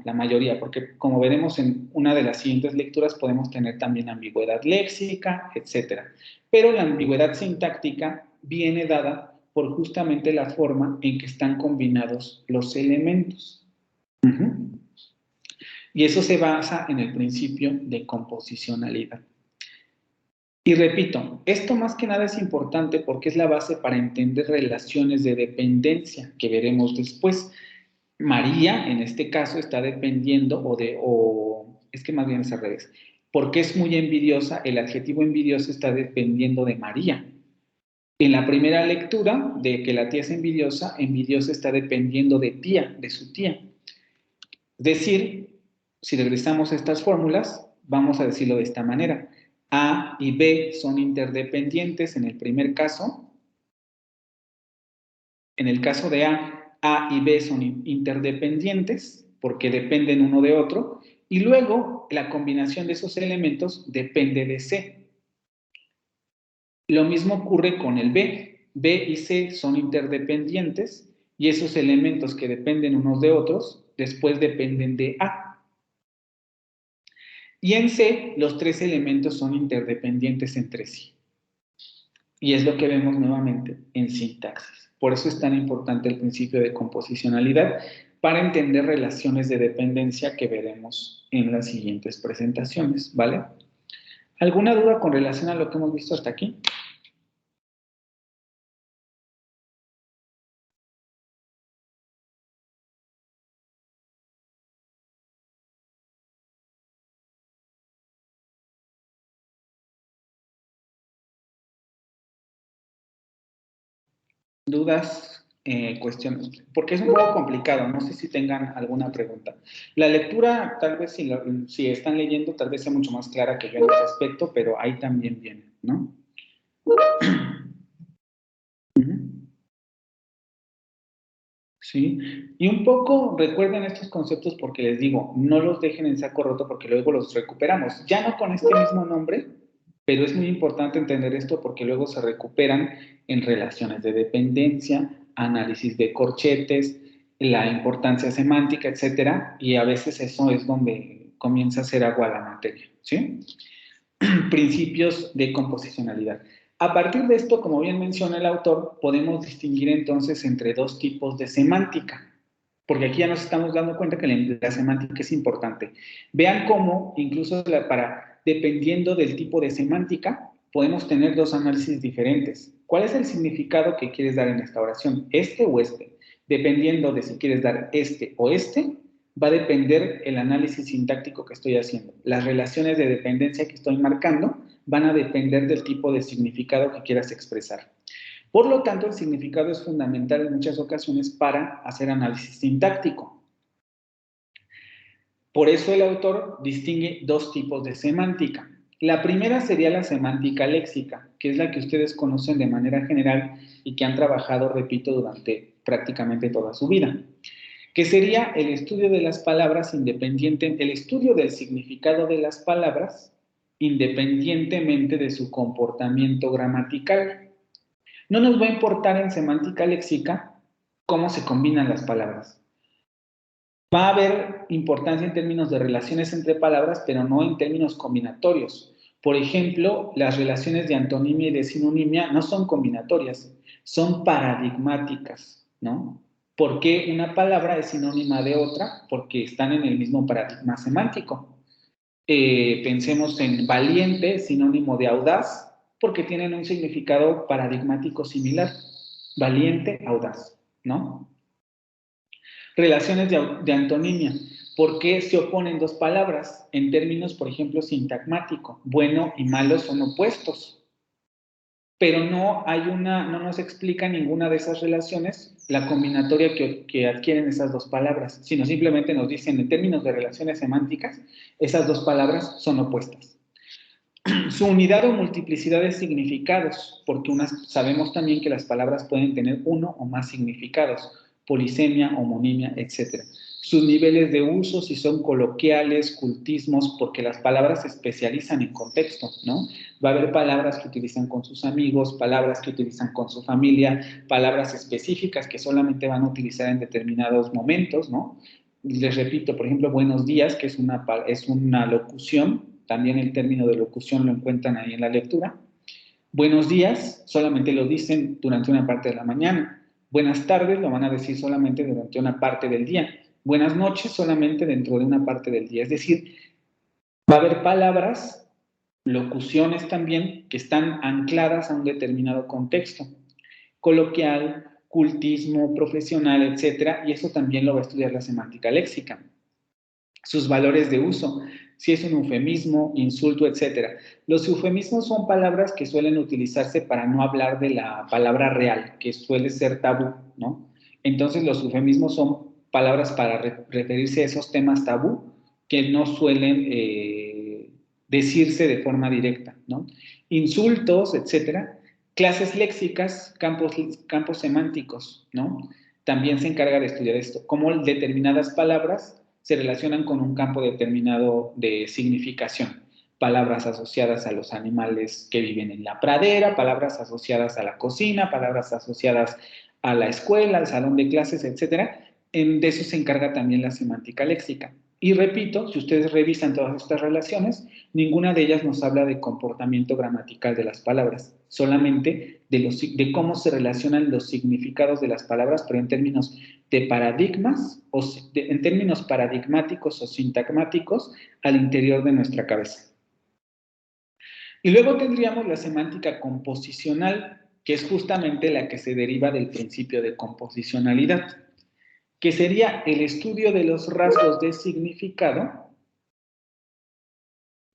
La mayoría, porque como veremos en una de las siguientes lecturas, podemos tener también ambigüedad léxica, etc. Pero la ambigüedad sintáctica viene dada por justamente la forma en que están combinados los elementos. Y eso se basa en el principio de composicionalidad. Y repito, esto más que nada es importante porque es la base para entender relaciones de dependencia que veremos después. María, en este caso, está dependiendo es que más bien es al revés. Porque es muy envidiosa, el adjetivo envidioso está dependiendo de María. En la primera lectura de que la tía es envidiosa está dependiendo de tía, de su tía. Es decir, si regresamos a estas fórmulas, vamos a decirlo de esta manera. A y B son interdependientes en el primer caso. En el caso de A y B son interdependientes porque dependen uno de otro. Y luego, la combinación de esos elementos depende de C. Lo mismo ocurre con el B. B y C son interdependientes y esos elementos que dependen unos de otros, después dependen de A. Y en C, los tres elementos son interdependientes entre sí. Y es lo que vemos nuevamente en sintaxis. Por eso es tan importante el principio de composicionalidad para entender relaciones de dependencia que veremos en las siguientes presentaciones, ¿vale? ¿Alguna duda con relación a lo que hemos visto hasta aquí? ¿Dudas, cuestiones? Porque es un poco complicado, no sé si tengan alguna pregunta. La lectura, tal vez si están leyendo, tal vez sea mucho más clara que yo en este aspecto, pero ahí también viene, ¿no? Sí, y un poco recuerden estos conceptos porque les digo, no los dejen en saco roto porque luego los recuperamos. Ya no con este mismo nombre, pero es muy importante entender esto porque luego se recuperan en relaciones de dependencia, análisis de corchetes, la importancia semántica, etcétera, y a veces eso es donde comienza a ser agua la materia, ¿sí? Principios de composicionalidad. A partir de esto, como bien menciona el autor, podemos distinguir entonces entre dos tipos de semántica, porque aquí ya nos estamos dando cuenta que la semántica es importante. Vean cómo, incluso dependiendo del tipo de semántica, podemos tener dos análisis diferentes. ¿Cuál es el significado que quieres dar en esta oración? ¿Este o este? Dependiendo de si quieres dar este o este, va a depender el análisis sintáctico que estoy haciendo. Las relaciones de dependencia que estoy marcando van a depender del tipo de significado que quieras expresar. Por lo tanto, el significado es fundamental en muchas ocasiones para hacer análisis sintáctico. Por eso el autor distingue dos tipos de semántica. La primera sería la semántica léxica, que es la que ustedes conocen de manera general y que han trabajado, repito, durante prácticamente toda su vida, que sería el estudio de las palabras el estudio del significado de las palabras independientemente de su comportamiento gramatical. No nos va a importar en semántica léxica cómo se combinan las palabras. Va a haber importancia en términos de relaciones entre palabras, pero no en términos combinatorios. Por ejemplo, las relaciones de antonimia y de sinonimia no son combinatorias, son paradigmáticas, ¿no? ¿Por qué una palabra es sinónima de otra? Porque están en el mismo paradigma semántico. Pensemos en valiente, sinónimo de audaz, porque tienen un significado paradigmático similar. Valiente, audaz, ¿no? Relaciones de antonimia. ¿Por qué se oponen dos palabras? En términos, por ejemplo, sintagmático. Bueno y malo son opuestos. Pero no nos explica ninguna de esas relaciones la combinatoria que adquieren esas dos palabras, sino simplemente nos dicen en términos de relaciones semánticas, esas dos palabras son opuestas. Su unidad o multiplicidad de significados, porque sabemos también que las palabras pueden tener uno o más significados, polisemia, homonimia, etc. Sus niveles de uso, si son coloquiales, cultismos, porque las palabras se especializan en contexto, ¿no? Va a haber palabras que utilizan con sus amigos, palabras que utilizan con su familia, palabras específicas que solamente van a utilizar en determinados momentos, ¿no? Les repito, por ejemplo, buenos días, que es una locución. También el término de locución lo encuentran ahí en la lectura. Buenos días, solamente lo dicen durante una parte de la mañana. Buenas tardes, lo van a decir solamente durante una parte del día. Buenas noches, solamente dentro de una parte del día. Es decir, va a haber palabras, locuciones también, que están ancladas a un determinado contexto. Coloquial, cultismo, profesional, etc. Y eso también lo va a estudiar la semántica léxica. Sus valores de uso, si es un eufemismo, insulto, etc. Los eufemismos son palabras que suelen utilizarse para no hablar de la palabra real, que suele ser tabú, ¿no? Entonces los eufemismos son palabras para referirse a esos temas tabú que no suelen decirse de forma directa, ¿no? Insultos, etc. Clases léxicas, campos semánticos, ¿no? También se encarga de estudiar esto, cómo determinadas palabras se relacionan con un campo determinado de significación. Palabras asociadas a los animales que viven en la pradera, palabras asociadas a la cocina, palabras asociadas a la escuela, al salón de clases, etc. De eso se encarga también la semántica léxica. Y repito, si ustedes revisan todas estas relaciones, ninguna de ellas nos habla de comportamiento gramatical de las palabras, solamente de cómo se relacionan los significados de las palabras, pero en términos de paradigmas, en términos paradigmáticos o sintagmáticos al interior de nuestra cabeza. Y luego tendríamos la semántica composicional, que es justamente la que se deriva del principio de composicionalidad, que sería el estudio de los rasgos de significado.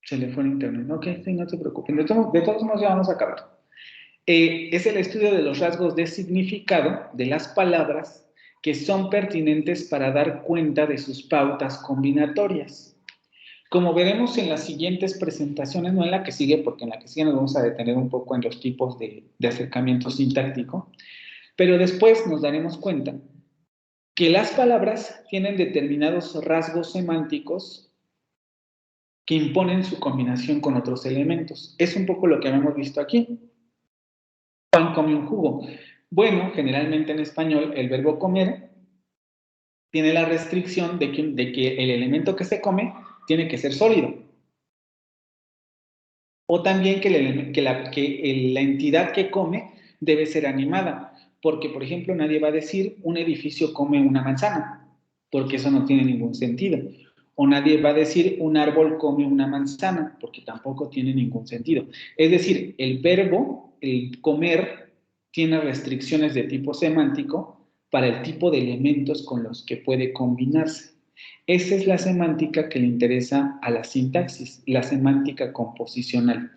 Se le fue el internet. Ok, sí, no se preocupen. De todos modos ya vamos a acabar. Es el estudio de los rasgos de significado de las palabras que son pertinentes para dar cuenta de sus pautas combinatorias. Como veremos en las siguientes presentaciones, no en la que sigue, porque en la que sigue nos vamos a detener un poco en los tipos de acercamiento sintáctico, pero después nos daremos cuenta que las palabras tienen determinados rasgos semánticos que imponen su combinación con otros elementos. Es un poco lo que hemos visto aquí. Juan come un jugo. Bueno, generalmente en español el verbo comer tiene la restricción de que el elemento que se come tiene que ser sólido. O también que la entidad que come debe ser animada. Porque, por ejemplo, nadie va a decir un edificio come una manzana, porque eso no tiene ningún sentido. O nadie va a decir un árbol come una manzana, porque tampoco tiene ningún sentido. Es decir, el verbo, el comer, tiene restricciones de tipo semántico para el tipo de elementos con los que puede combinarse. Esa es la semántica que le interesa a la sintaxis, la semántica composicional.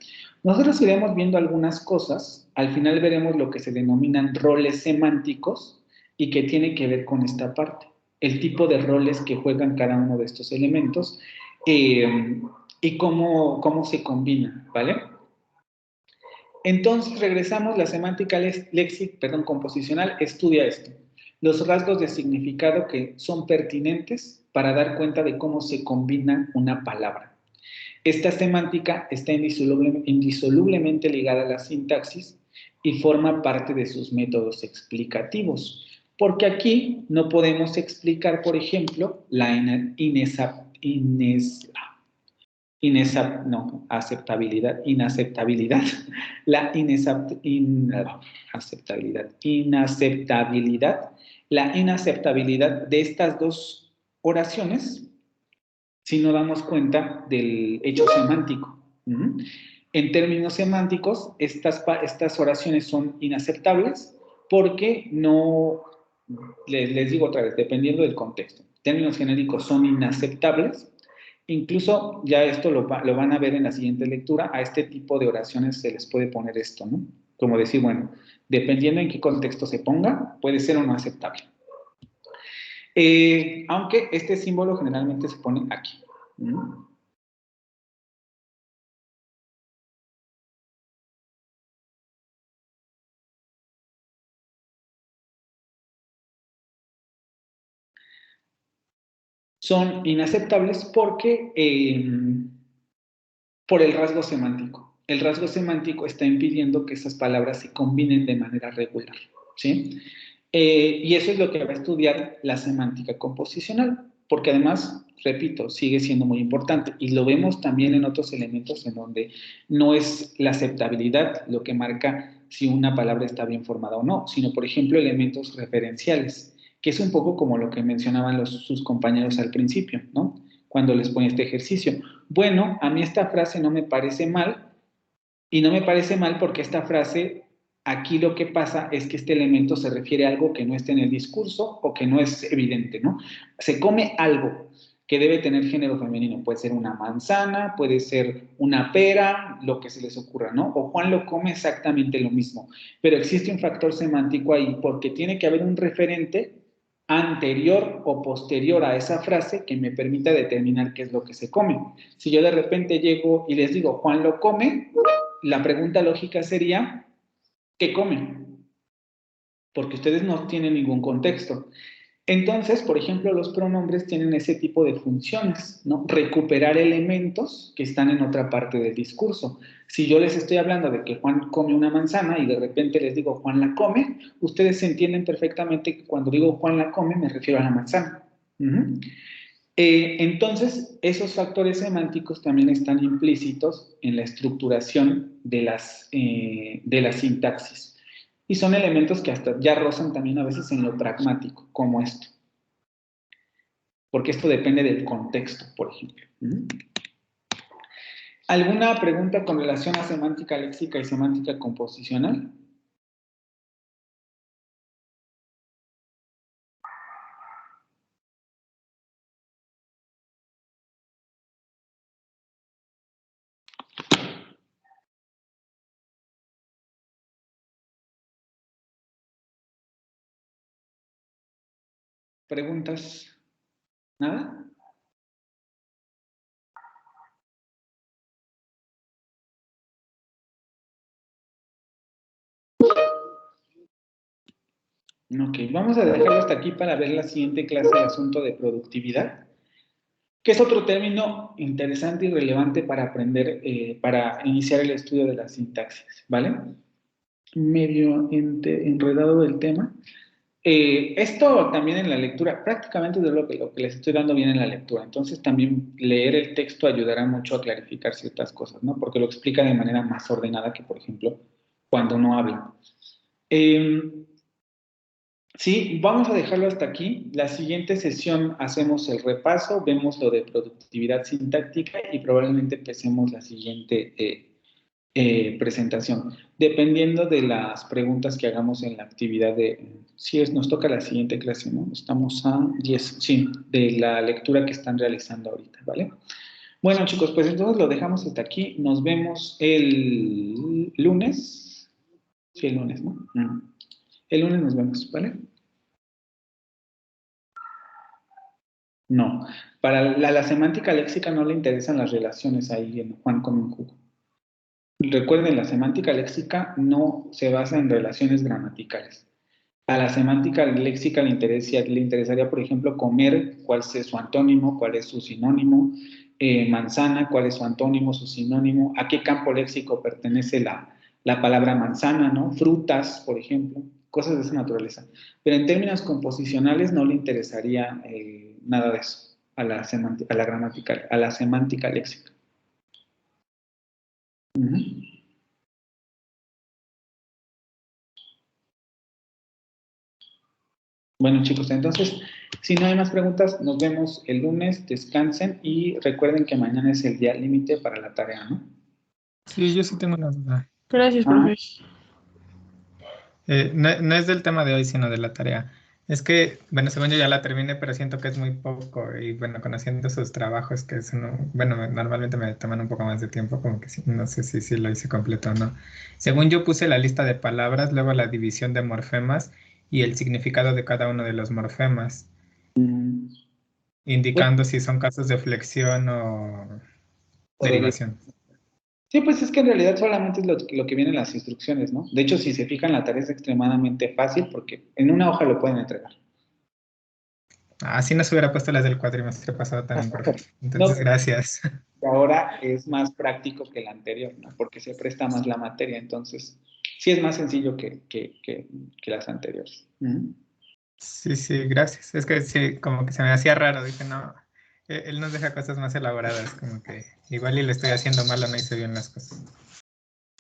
Nosotros iremos viendo algunas cosas, al final veremos lo que se denominan roles semánticos y que tiene que ver con esta parte, el tipo de roles que juegan cada uno de estos elementos y cómo se combinan, ¿vale? Entonces, regresamos, la semántica composicional estudia esto, los rasgos de significado que son pertinentes para dar cuenta de cómo se combina una palabra. Esta semántica está indisolublemente ligada a la sintaxis y forma parte de sus métodos explicativos, porque aquí no podemos explicar, por ejemplo, la inaceptabilidad de estas dos oraciones si no damos cuenta del hecho semántico. En términos semánticos, estas oraciones son inaceptables porque no, les digo otra vez, dependiendo del contexto. En términos genéricos son inaceptables. Incluso ya esto lo van a ver en la siguiente lectura, a este tipo de oraciones se les puede poner esto, ¿no? Como decir, bueno, dependiendo en qué contexto se ponga, puede ser o no aceptable. Aunque este símbolo generalmente se pone aquí. Son inaceptables porque por el rasgo semántico. El rasgo semántico está impidiendo que esas palabras se combinen de manera regular, ¿sí? Y eso es lo que va a estudiar la semántica composicional, porque además, repito, sigue siendo muy importante y lo vemos también en otros elementos en donde no es la aceptabilidad lo que marca si una palabra está bien formada o no, sino, por ejemplo, elementos referenciales, que es un poco como lo que mencionaban sus compañeros al principio, ¿no? Cuando les ponía este ejercicio. Bueno, a mí esta frase no me parece mal, y no me parece mal porque esta frase, aquí lo que pasa es que este elemento se refiere a algo que no está en el discurso o que no es evidente, ¿no? Se come algo que debe tener género femenino. Puede ser una manzana, puede ser una pera, lo que se les ocurra, ¿no? O Juan lo come exactamente lo mismo. Pero existe un factor semántico ahí porque tiene que haber un referente anterior o posterior a esa frase que me permita determinar qué es lo que se come. Si yo de repente llego y les digo, Juan lo come, la pregunta lógica sería, ¿qué come? Porque ustedes no tienen ningún contexto. Entonces, por ejemplo, los pronombres tienen ese tipo de funciones, ¿no? Recuperar elementos que están en otra parte del discurso. Si yo les estoy hablando de que Juan come una manzana y de repente les digo Juan la come, ustedes entienden perfectamente que cuando digo Juan la come me refiero a la manzana. Entonces, esos factores semánticos también están implícitos en la estructuración de la sintaxis. Y son elementos que hasta ya rozan también a veces en lo pragmático, como esto. Porque esto depende del contexto, por ejemplo. ¿Alguna pregunta con relación a semántica léxica y semántica composicional? ¿Preguntas? ¿Nada? Ok, vamos a dejarlo hasta aquí para ver la siguiente clase de asunto de productividad, que es otro término interesante y relevante para aprender, para iniciar el estudio de la sintaxis, ¿vale? Medio enredado del tema. Esto también en la lectura, prácticamente es lo que les estoy dando bien en la lectura, entonces también leer el texto ayudará mucho a clarificar ciertas cosas, ¿no? Porque lo explica de manera más ordenada que, por ejemplo, cuando no habla. Sí, vamos a dejarlo hasta aquí. La siguiente sesión hacemos el repaso, vemos lo de productividad sintáctica y probablemente empecemos la siguiente presentación, dependiendo de las preguntas que hagamos en la actividad de... Sí, nos toca la siguiente clase, ¿no? Estamos a 10, sí, de la lectura que están realizando ahorita, ¿vale? Bueno, chicos, pues entonces lo dejamos hasta aquí. Nos vemos el lunes. Sí, el lunes, ¿no? El lunes nos vemos, ¿vale? No. Para la semántica léxica no le interesan las relaciones ahí en Juan con un jugo. Recuerden, la semántica léxica no se basa en relaciones gramaticales. A la semántica léxica le interesaría, por ejemplo, comer, cuál es su antónimo, cuál es su sinónimo, manzana, cuál es su antónimo, su sinónimo, a qué campo léxico pertenece la palabra manzana, ¿no? Frutas, por ejemplo, cosas de esa naturaleza. Pero en términos composicionales no le interesaría nada de eso a la semántica léxica. Bueno, chicos, entonces, si no hay más preguntas, nos vemos el lunes, descansen y recuerden que mañana es el día límite para la tarea, ¿no? Sí, yo sí tengo una duda. Gracias, profesor. No es del tema de hoy, sino de la tarea. Es que, bueno, según yo ya la terminé, pero siento que es muy poco. Y bueno, conociendo sus trabajos, que son, bueno, normalmente me toman un poco más de tiempo, como que no sé si lo hice completo o no. Según yo puse la lista de palabras, luego la división de morfemas y el significado de cada uno de los morfemas, indicando si son casos de flexión o derivación. Sí, pues es que en realidad solamente es lo que viene en las instrucciones, ¿no? De hecho, si se fijan, la tarea es extremadamente fácil porque en una hoja lo pueden entregar. Así no se hubiera puesto las del cuatrimestre pasado también, profe. Entonces, No, gracias. Ahora es más práctico que el anterior, ¿no? Porque se presta más la materia, entonces sí es más sencillo que las anteriores. Sí, gracias. Es que sí, como que se me hacía raro. Dije, no, él nos deja cosas más elaboradas, como que igual y le estoy haciendo mal o no hice bien las cosas.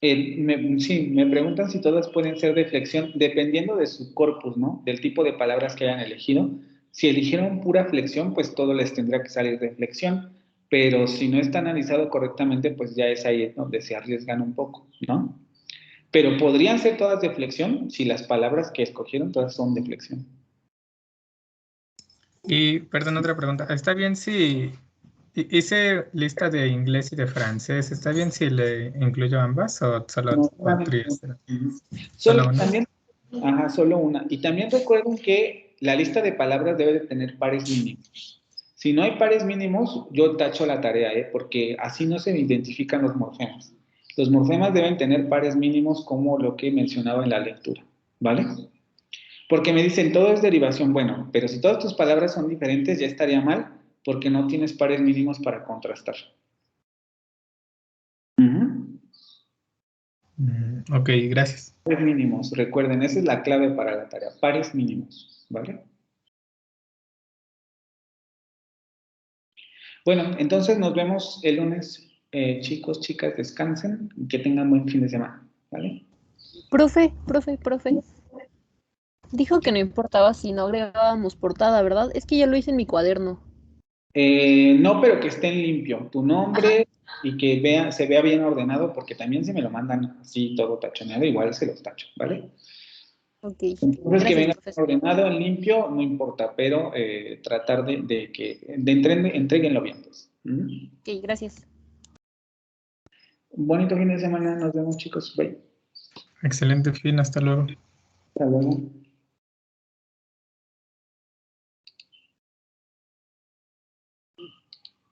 Sí, me preguntan si todas pueden ser de flexión, dependiendo de su corpus, ¿no? Del tipo de palabras que hayan elegido. Si eligieron pura flexión, pues todo les tendrá que salir de flexión, pero si no está analizado correctamente, pues ya es ahí donde se arriesgan un poco, ¿no? Pero podrían ser todas de flexión si las palabras que escogieron todas son de flexión. Y, perdón, otra pregunta. ¿Está bien si hice lista de inglés y de francés? ¿Está bien si le incluyo ambas o solo No, tres? Solo una. también, solo una. Y también recuerden que la lista de palabras debe de tener pares mínimos. Si no hay pares mínimos, yo tacho la tarea, porque así no se identifican los morfemas. Los morfemas deben tener pares mínimos como lo que mencionaba en la lectura, ¿vale? Porque me dicen, todo es derivación. Bueno, pero si todas tus palabras son diferentes, ya estaría mal, porque no tienes pares mínimos para contrastar. Ok, gracias. Pares mínimos, recuerden, esa es la clave para la tarea, pares mínimos, ¿vale? Bueno, entonces nos vemos el lunes. Chicos, chicas, descansen y que tengan buen fin de semana, ¿vale? Profe. Dijo que no importaba si no agregábamos portada, ¿verdad? Es que ya lo hice en mi cuaderno. No, pero que esté limpio tu nombre y que se vea bien ordenado, porque también si me lo mandan así todo tachoneado, igual se los tacho, ¿vale? Ok. Entonces, que venga profesor. ordenado, limpio, no importa, pero tratar de que entréguenlo bien, pues. Ok, gracias. Un bonito fin de semana, nos vemos, chicos. Bye. Excelente fin, hasta luego. Hasta luego.